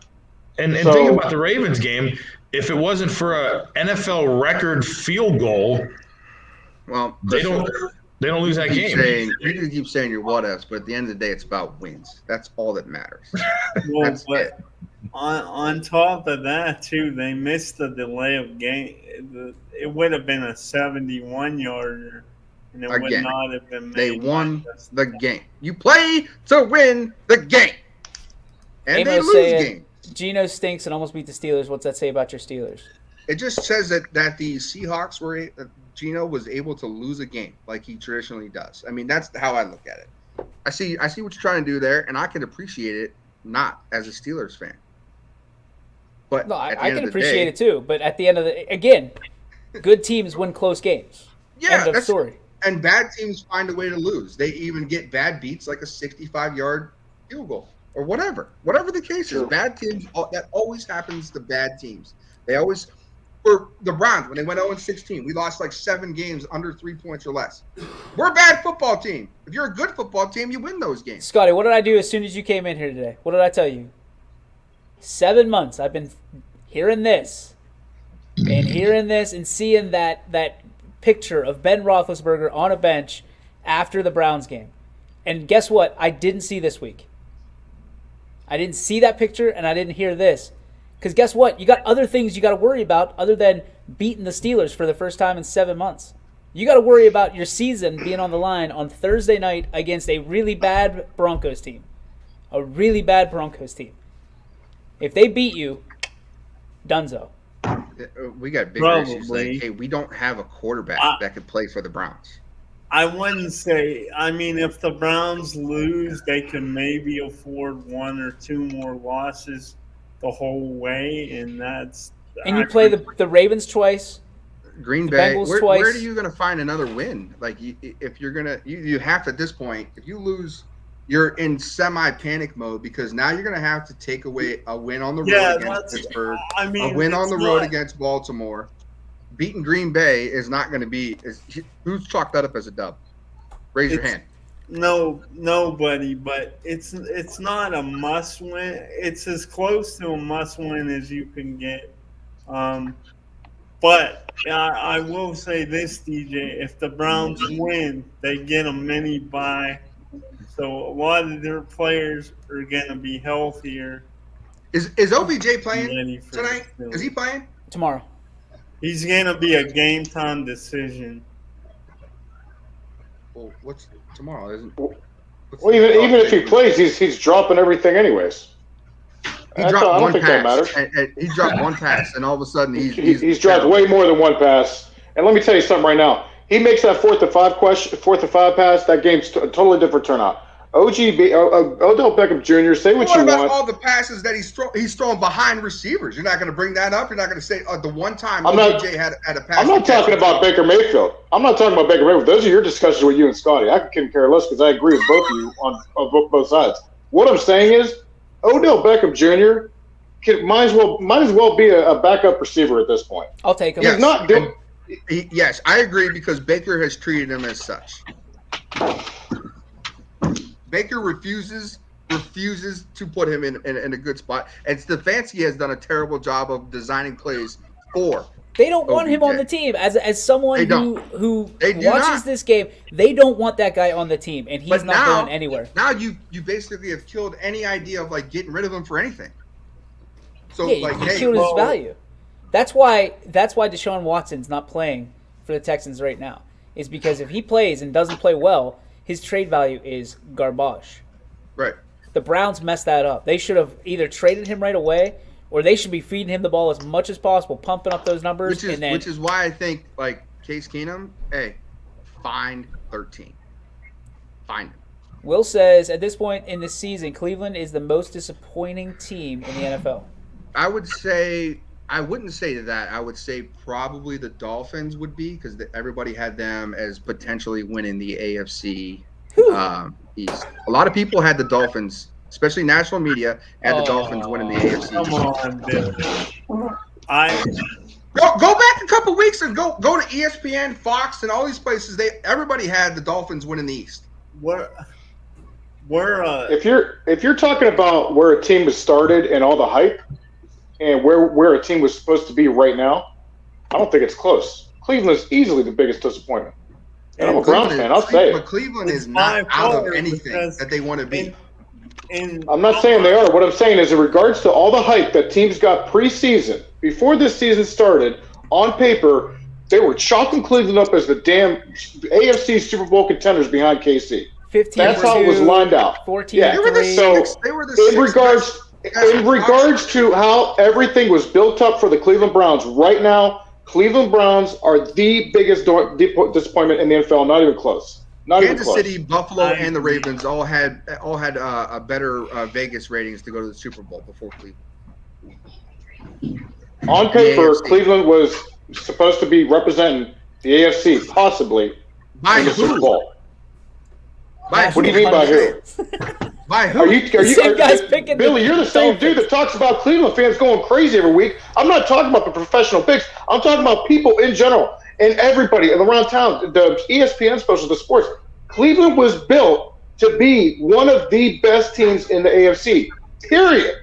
S7: And think about the Ravens game. If it wasn't for a NFL record field goal,
S5: well,
S7: they don't lose that game.
S5: You can keep saying your what ifs, but at the end of the day, it's about wins. That's all that matters.
S6: Well, that's it. On top of that, too, they missed the delay of game. It would have been a 71-yarder, and it would not have been made.
S5: They won the game. You play to win the game, and they lose games.
S4: Geno stinks and almost beat the Steelers. What's that say about your Steelers?
S5: It just says that the Seahawks Geno was able to lose a game like he traditionally does. I mean, that's how I look at it. I see what you're trying to do there, and I can appreciate it not as a Steelers fan. But
S4: no, I can appreciate it too. But at the end of again, good teams win close games.
S5: Yeah,
S4: end of story.
S5: And bad teams find a way to lose. They even get bad beats like a 65-yard field goal. Or whatever the case is, bad teams, that always happens to bad teams. They always, for the Browns, when they went 0-16, we lost like 7 games under 3 points or less. We're a bad football team. If you're a good football team, you win those games.
S4: Scotty, what did I do as soon as you came in here today? What did I tell you? 7 months. I've been hearing this and seeing that picture of Ben Roethlisberger on a bench after the Browns game. And guess what? I didn't see this week. I didn't see that picture, and I didn't hear this. Because guess what? You got other things you got to worry about other than beating the Steelers for the first time in 7 months. You got to worry about your season being on the line on Thursday night against a really bad Broncos team. A really bad Broncos team. If they beat you, dunzo.
S5: We got bigger issues. Like, hey, we don't have a quarterback that could play for the Browns.
S6: I wouldn't say. I mean, if the Browns lose, they can maybe afford 1 or 2 more losses the whole way, and that's.
S4: And you play the Ravens twice,
S5: Green Bay. Where are you going to find another win? Like, if you're gonna, you have to at this point. If you lose, you're in semi-panic mode because now you're going to have to take away a win on the road against Pittsburgh, a win on the road against Baltimore. beating Green Bay is not going to be. Who's chalked that up as a dub? Raise your hand.
S6: No, nobody. But it's not a must win. It's as close to a must win as you can get. But I will say this, DJ: if the Browns win, they get a mini bye. So a lot of their players are going to be healthier.
S5: Is OBJ playing tonight? Is he playing
S4: tomorrow?
S6: He's going to be a game time decision.
S5: Well, what's tomorrow?
S8: Even if he plays, he's dropping everything anyways.
S5: He dropped one pass. He dropped one pass, and all of a sudden
S8: he's dropped way more than one pass. And let me tell you something right now. He makes that 4th and 5 pass. That game's a totally different turnout. Odell Beckham Jr. Say what you want.
S5: What about all the passes that he's throwing behind receivers? You're not going to bring that up. You're not going to say the one time OBJ had a pass.
S8: I'm not talking about Baker Mayfield. Those are your discussions with you and Scotty. I couldn't care less because I agree with both of you on both sides. What I'm saying is, Odell Beckham Jr. might as well be a backup receiver at this point.
S4: I'll take him.
S5: Yes.
S8: He's not doing.
S5: Yes, I agree because Baker has treated him as such. Baker refuses to put him in a good spot. And Stefanski has done a terrible job of designing plays for.
S4: They don't want him on the team. As someone who watches this game, they don't want that guy on the team, and he's not going anywhere.
S5: Now you basically have killed any idea of getting rid of him for anything. So
S4: you killed his value. That's why Deshaun Watson's not playing for the Texans right now. Is because if he plays and doesn't play well, his trade value is garbage.
S5: Right.
S4: The Browns messed that up. They should have either traded him right away, or they should be feeding him the ball as much as possible, pumping up those numbers.
S5: Which is why I think Case Keenum, find 13. Find him.
S4: Will says at this point in the season, Cleveland is the most disappointing team in the NFL.
S5: I wouldn't say that. I would say probably the Dolphins would be because everybody had them as potentially winning the AFC East. A lot of people had the Dolphins, especially national media, had the Dolphins winning the AFC.
S6: Come on,
S5: Go back a couple weeks and go to ESPN, Fox, and all these places. Everybody had the Dolphins winning the East.
S8: If you're talking about where a team was started and all the hype, and where a team was supposed to be right now, I don't think it's close. Cleveland is easily the biggest disappointment. And I'm a Browns fan, I'll say it.
S5: But Cleveland is not out of anything that they want to be.
S8: I'm not saying they are. What I'm saying is in regards to all the hype that teams got preseason, before this season started, on paper, they were chalking Cleveland up as the damn AFC Super Bowl contenders behind KC. That's how it was lined out.
S4: 14 yeah.
S5: They were the
S8: sixth. In regards to how everything was built up for the Cleveland Browns, right now, Cleveland Browns are the biggest disappointment in the NFL. Not even close.
S5: Kansas City, Buffalo, and the Ravens all had a better Vegas ratings to go to the Super Bowl before Cleveland.
S8: On paper, Cleveland was supposed to be representing the AFC, possibly in the Super Bowl. What do you mean by who?
S5: By who?
S8: Are you Billy, you're the same dude that talks about Cleveland fans going crazy every week. I'm not talking about the professional picks. I'm talking about people in general and everybody around town. The ESPN special, the sports. Cleveland was built to be one of the best teams in the AFC. Period.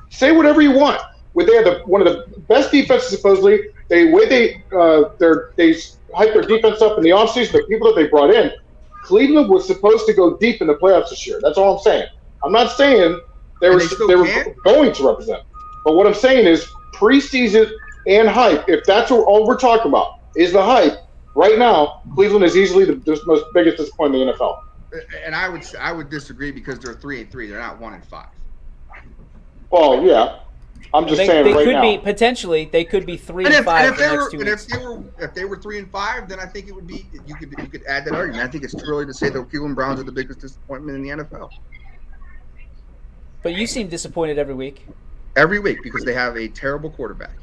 S8: Say whatever you want. They had one of the best defenses supposedly. They hyped their defense up in the offseason. The people that they brought in. Cleveland was supposed to go deep in the playoffs this year. That's all I'm saying. I'm not saying they were going to represent. But what I'm saying is preseason and hype, if that's all we're talking about, is the hype, right now, Cleveland is easily the most biggest disappointment in the NFL.
S5: And I would disagree because they're 3-3. They're not 1-5.
S8: Well, yeah. I'm just saying
S4: they
S8: right
S4: could
S8: now.
S4: be potentially they could be 3-5 the next 2 weeks.
S5: If they were 3-5, then I think it would be you could add that argument. I think it's too early to say the Cleveland Browns are the biggest disappointment in the NFL.
S4: But you seem disappointed every week.
S5: Every week because they have a terrible quarterback.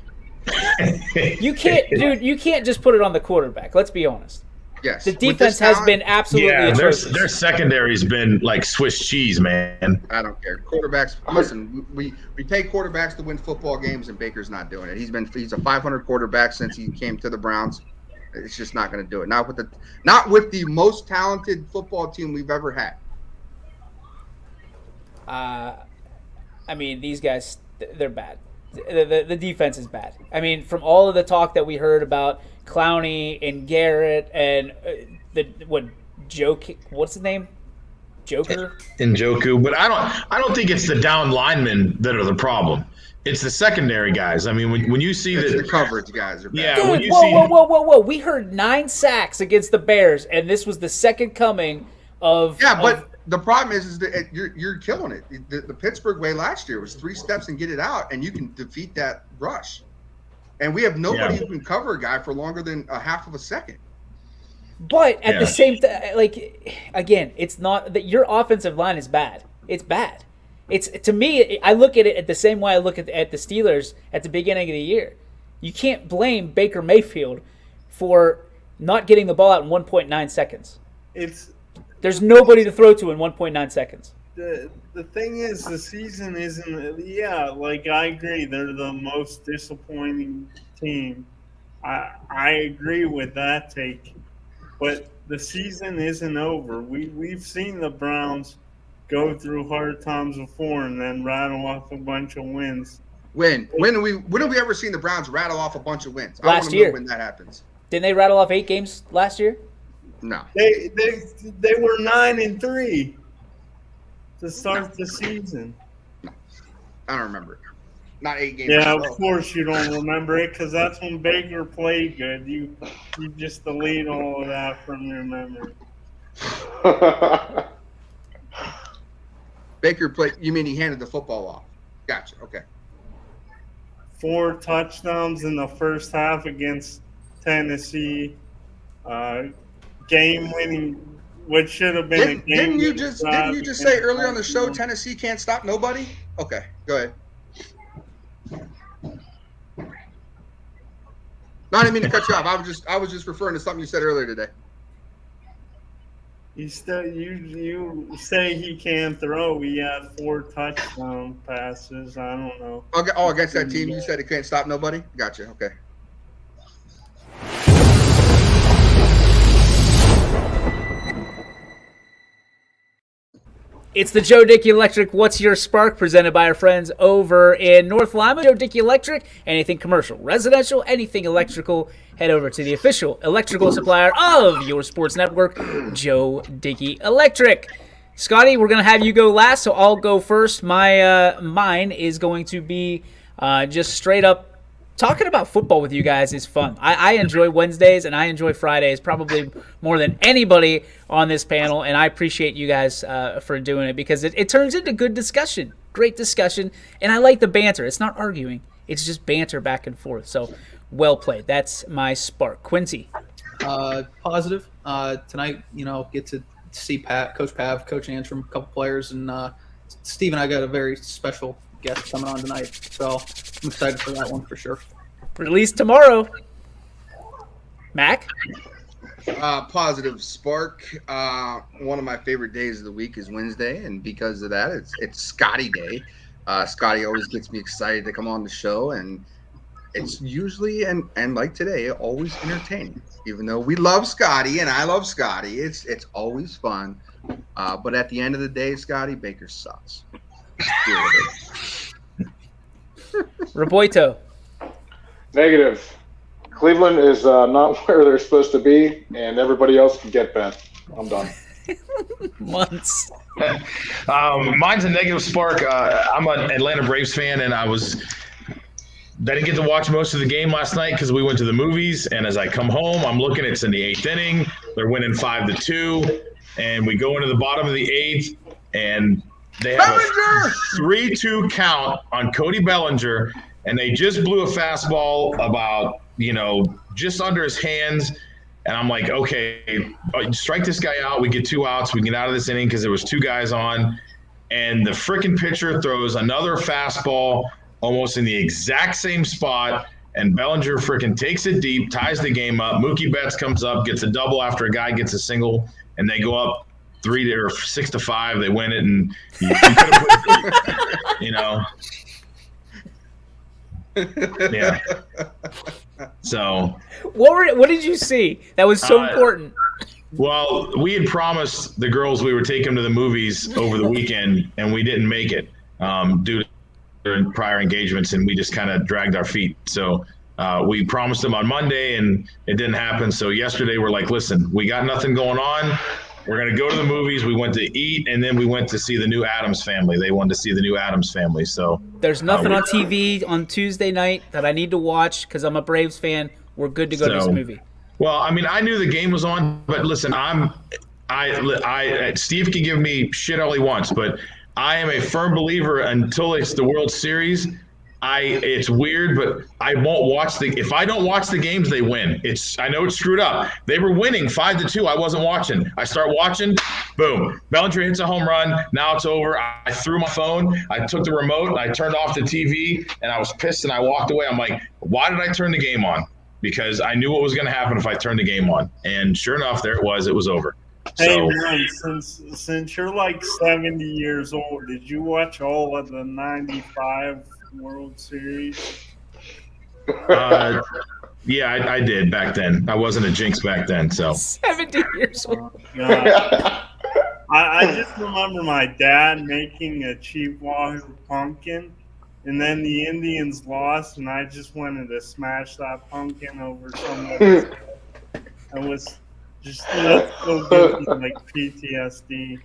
S4: You can't just put it on the quarterback. Let's be honest.
S5: Yes.
S4: The defense has been absolutely atrocious.
S7: Their secondary's been like Swiss cheese, man.
S5: I don't care. Quarterbacks. Listen, we pay quarterbacks to win football games, and Baker's not doing it. He's a 500 quarterback since he came to the Browns. It's just not going to do it. Not with the most talented football team we've ever had.
S4: I mean, these guys, they're bad. The defense is bad. I mean, from all of the talk that we heard about Clowney and Garrett and what's his name? Joker?
S7: Njoku. But I don't think it's the down linemen that are the problem. It's the secondary guys. I mean, when you see
S5: the coverage guys are bad.
S7: Yeah,
S4: dude,
S7: when you
S4: whoa. We heard 9 sacks against the Bears, and this was the second coming of
S5: the problem is that you're killing it. The Pittsburgh way last year was 3 steps and get it out, and you can defeat that rush. And we have nobody who can cover a guy for longer than a half of a second.
S4: But at the same time, again, it's not that your offensive line is bad. It's bad. It's, to me, I look at it the same way I look at the Steelers at the beginning of the year. You can't blame Baker Mayfield for not getting the ball out in 1.9 seconds. There's nobody to throw to in 1.9 seconds.
S6: The thing is, the season isn't. Yeah, I agree. They're the most disappointing team. I agree with that take, but the season isn't over. We've seen the Browns go through hard times before and then rattle off a bunch of wins.
S5: When have we ever seen the Browns rattle off a bunch of wins?
S4: Last year.
S5: When that happens.
S4: Didn't they rattle off 8 games last year?
S5: No.
S6: They were 9-3 to start the season.
S5: No. I don't remember it. Not 8 games.
S6: Yeah, of course you don't remember it because that's when Baker played good. You just delete all of that from your memory.
S5: Baker played. You mean he handed the football off? Gotcha. Okay.
S6: 4 touchdowns in the first half against Tennessee. Game-winning, what should have been a game.
S5: Didn't you just say earlier on the show Tennessee can't stop nobody? Okay, go ahead. No, I didn't mean to cut you off. I was just referring to something you said earlier today.
S6: You say he can't throw. He had 4 touchdown passes. I don't know.
S5: Okay. Oh, against that team, you said it can't stop nobody. Gotcha. Okay.
S4: It's the Joe Dickey Electric What's Your Spark presented by our friends over in North Lima. Joe Dickey Electric, anything commercial, residential, anything electrical, head over to the official electrical supplier of your sports network, Joe Dickey Electric. Scotty, we're going to have you go last, so I'll go first. Mine is going to be just straight up talking about football with you guys is fun. I enjoy Wednesdays and I enjoy Fridays probably more than anybody on this panel, and I appreciate you guys for doing it because it turns into good discussion, great discussion, and I like the banter. It's not arguing. It's just banter back and forth. So well played. That's my spark. Quincy.
S9: Positive. Tonight, get to see Coach Pav, Coach Antrim, a couple players, and Steve and I got a very special guest coming on tonight, so I'm excited for that one for sure.
S4: Release tomorrow. Mac?
S5: Positive spark. One of my favorite days of the week is Wednesday, and because of that, it's Scotty Day. Scotty always gets me excited to come on the show, and it's usually and like today, always entertaining. Even though we love Scotty and I love Scotty, it's always fun. But at the end of the day, Scotty, Baker sucks.
S4: Roboito.
S8: Negative. Cleveland is not where they're supposed to be, and everybody else can get bent. I'm done.
S4: Months.
S7: Mine's a negative spark. I'm an Atlanta Braves fan, and I didn't get to watch most of the game last night because we went to the movies. And as I come home, I'm looking. It's in the 8th inning. They're winning 5-2, and we go into the bottom of the 8th, and they have a 3-2 count on Cody Bellinger, and they just blew a fastball about, just under his hands. And I'm like, okay, strike this guy out. We get 2 outs. We get out of this inning because there was 2 guys on. And the freaking pitcher throws another fastball almost in the exact same spot. and Bellinger freaking takes it deep, ties the game up. Mookie Betts comes up, gets a double after a guy gets a single, and they go up 6-5. They win it, and you could have put, yeah. So,
S4: what did you see that was so important?
S7: Well, we had promised the girls we were taking them to the movies over the weekend, and we didn't make it due to prior engagements, and we just kind of dragged our feet. So we promised them on Monday, and it didn't happen. So yesterday we're like, listen, we got nothing going on. We're going to go to the movies. We went to eat, and then we went to see the new Addams Family. They wanted to see the new Addams Family. So
S4: there's nothing on TV on Tuesday night that I need to watch because I'm a Braves fan. We're good to go to this movie.
S7: Well, I mean, I knew the game was on, but listen, Steve can give me shit all he wants, but I am a firm believer until it's the World Series. It's weird, but I won't watch if I don't watch the games, they win. I know it's screwed up. They were winning 5-2. I wasn't watching. I start watching, boom. Bellinger hits a home run. Now it's over. I threw my phone. I took the remote. I turned off the TV, and I was pissed, and I walked away. I'm like, why did I turn the game on? Because I knew what was going to happen if I turned the game on. And sure enough, there it was. It was over.
S6: Hey, man, since you're like 70 years old, did you watch all of the 95 World Series?
S7: Yeah, I did back then. I wasn't a jinx back then, so.
S4: 70 years old.
S6: I just remember my dad making a cheap Wahoo pumpkin, and then the Indians lost, and I just wanted to smash that pumpkin over somebody's head. It was just so good, like PTSD.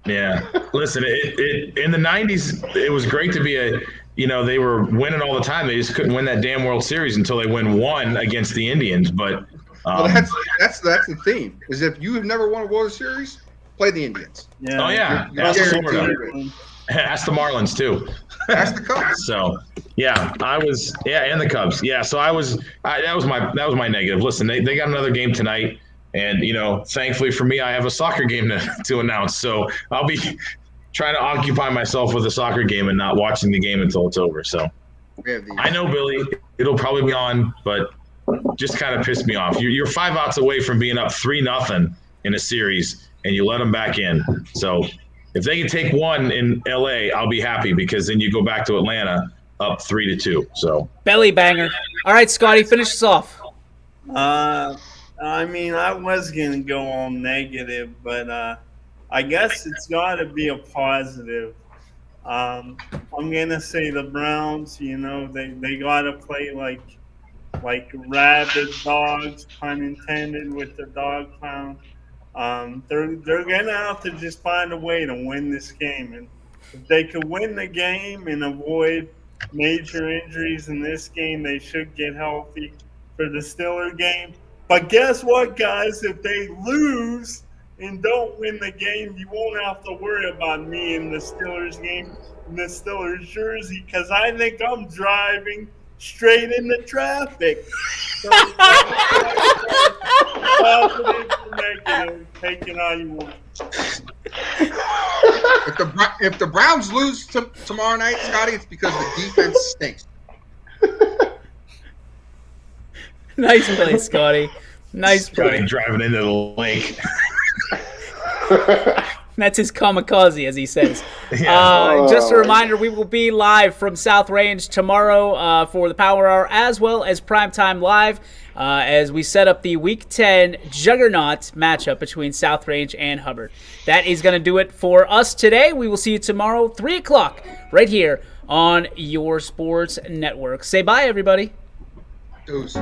S7: Yeah. Listen, it in the 90s, it was great to be they were winning all the time. They just couldn't win that damn World Series until they win one against the Indians. But
S5: well, that's the theme. Is if you have never won a World Series, play the Indians.
S6: Yeah.
S7: Oh yeah. Ask the Marlins too.
S5: Ask the Cubs.
S7: So yeah, and the Cubs. Yeah. So that was my negative. Listen, they got another game tonight. And, thankfully for me, I have a soccer game to announce. So I'll be trying to occupy myself with a soccer game and not watching the game until it's over. So I know, Billy, it'll probably be on, but just kind of pissed me off. You're 5 outs away from being up 3-0 in a series, and you let them back in. So if they can take one in L.A., I'll be happy because then you go back to Atlanta up 3-2. So
S4: belly banger. All right, Scotty, finish us off.
S6: I mean, I was going to go all negative, but I guess it's got to be a positive. I'm going to say the Browns, they got to play like rabid dogs, pun intended, with the dog pound. They're going to have to just find a way to win this game. And if they could win the game and avoid major injuries in this game, they should get healthy for the Steelers game. But guess what, guys? If they lose and don't win the game, you won't have to worry about me in the Steelers game, in the Steelers jersey, because I think I'm driving straight into traffic. So, positive or negative, take it how you want.
S5: If the Browns lose tomorrow night, Scotty, it's because the defense stinks.
S4: Nice play, Scotty. Nice play.
S7: Driving into the lake.
S4: That's his kamikaze, as he says.
S7: Yeah.
S4: Just a reminder, we will be live from South Range tomorrow for the Power Hour, as well as Primetime Live, as we set up the Week 10 Juggernaut matchup between South Range and Hubbard. That is going to do it for us today. We will see you tomorrow, 3 o'clock, right here on your sports network. Say bye, everybody.
S5: Deuce.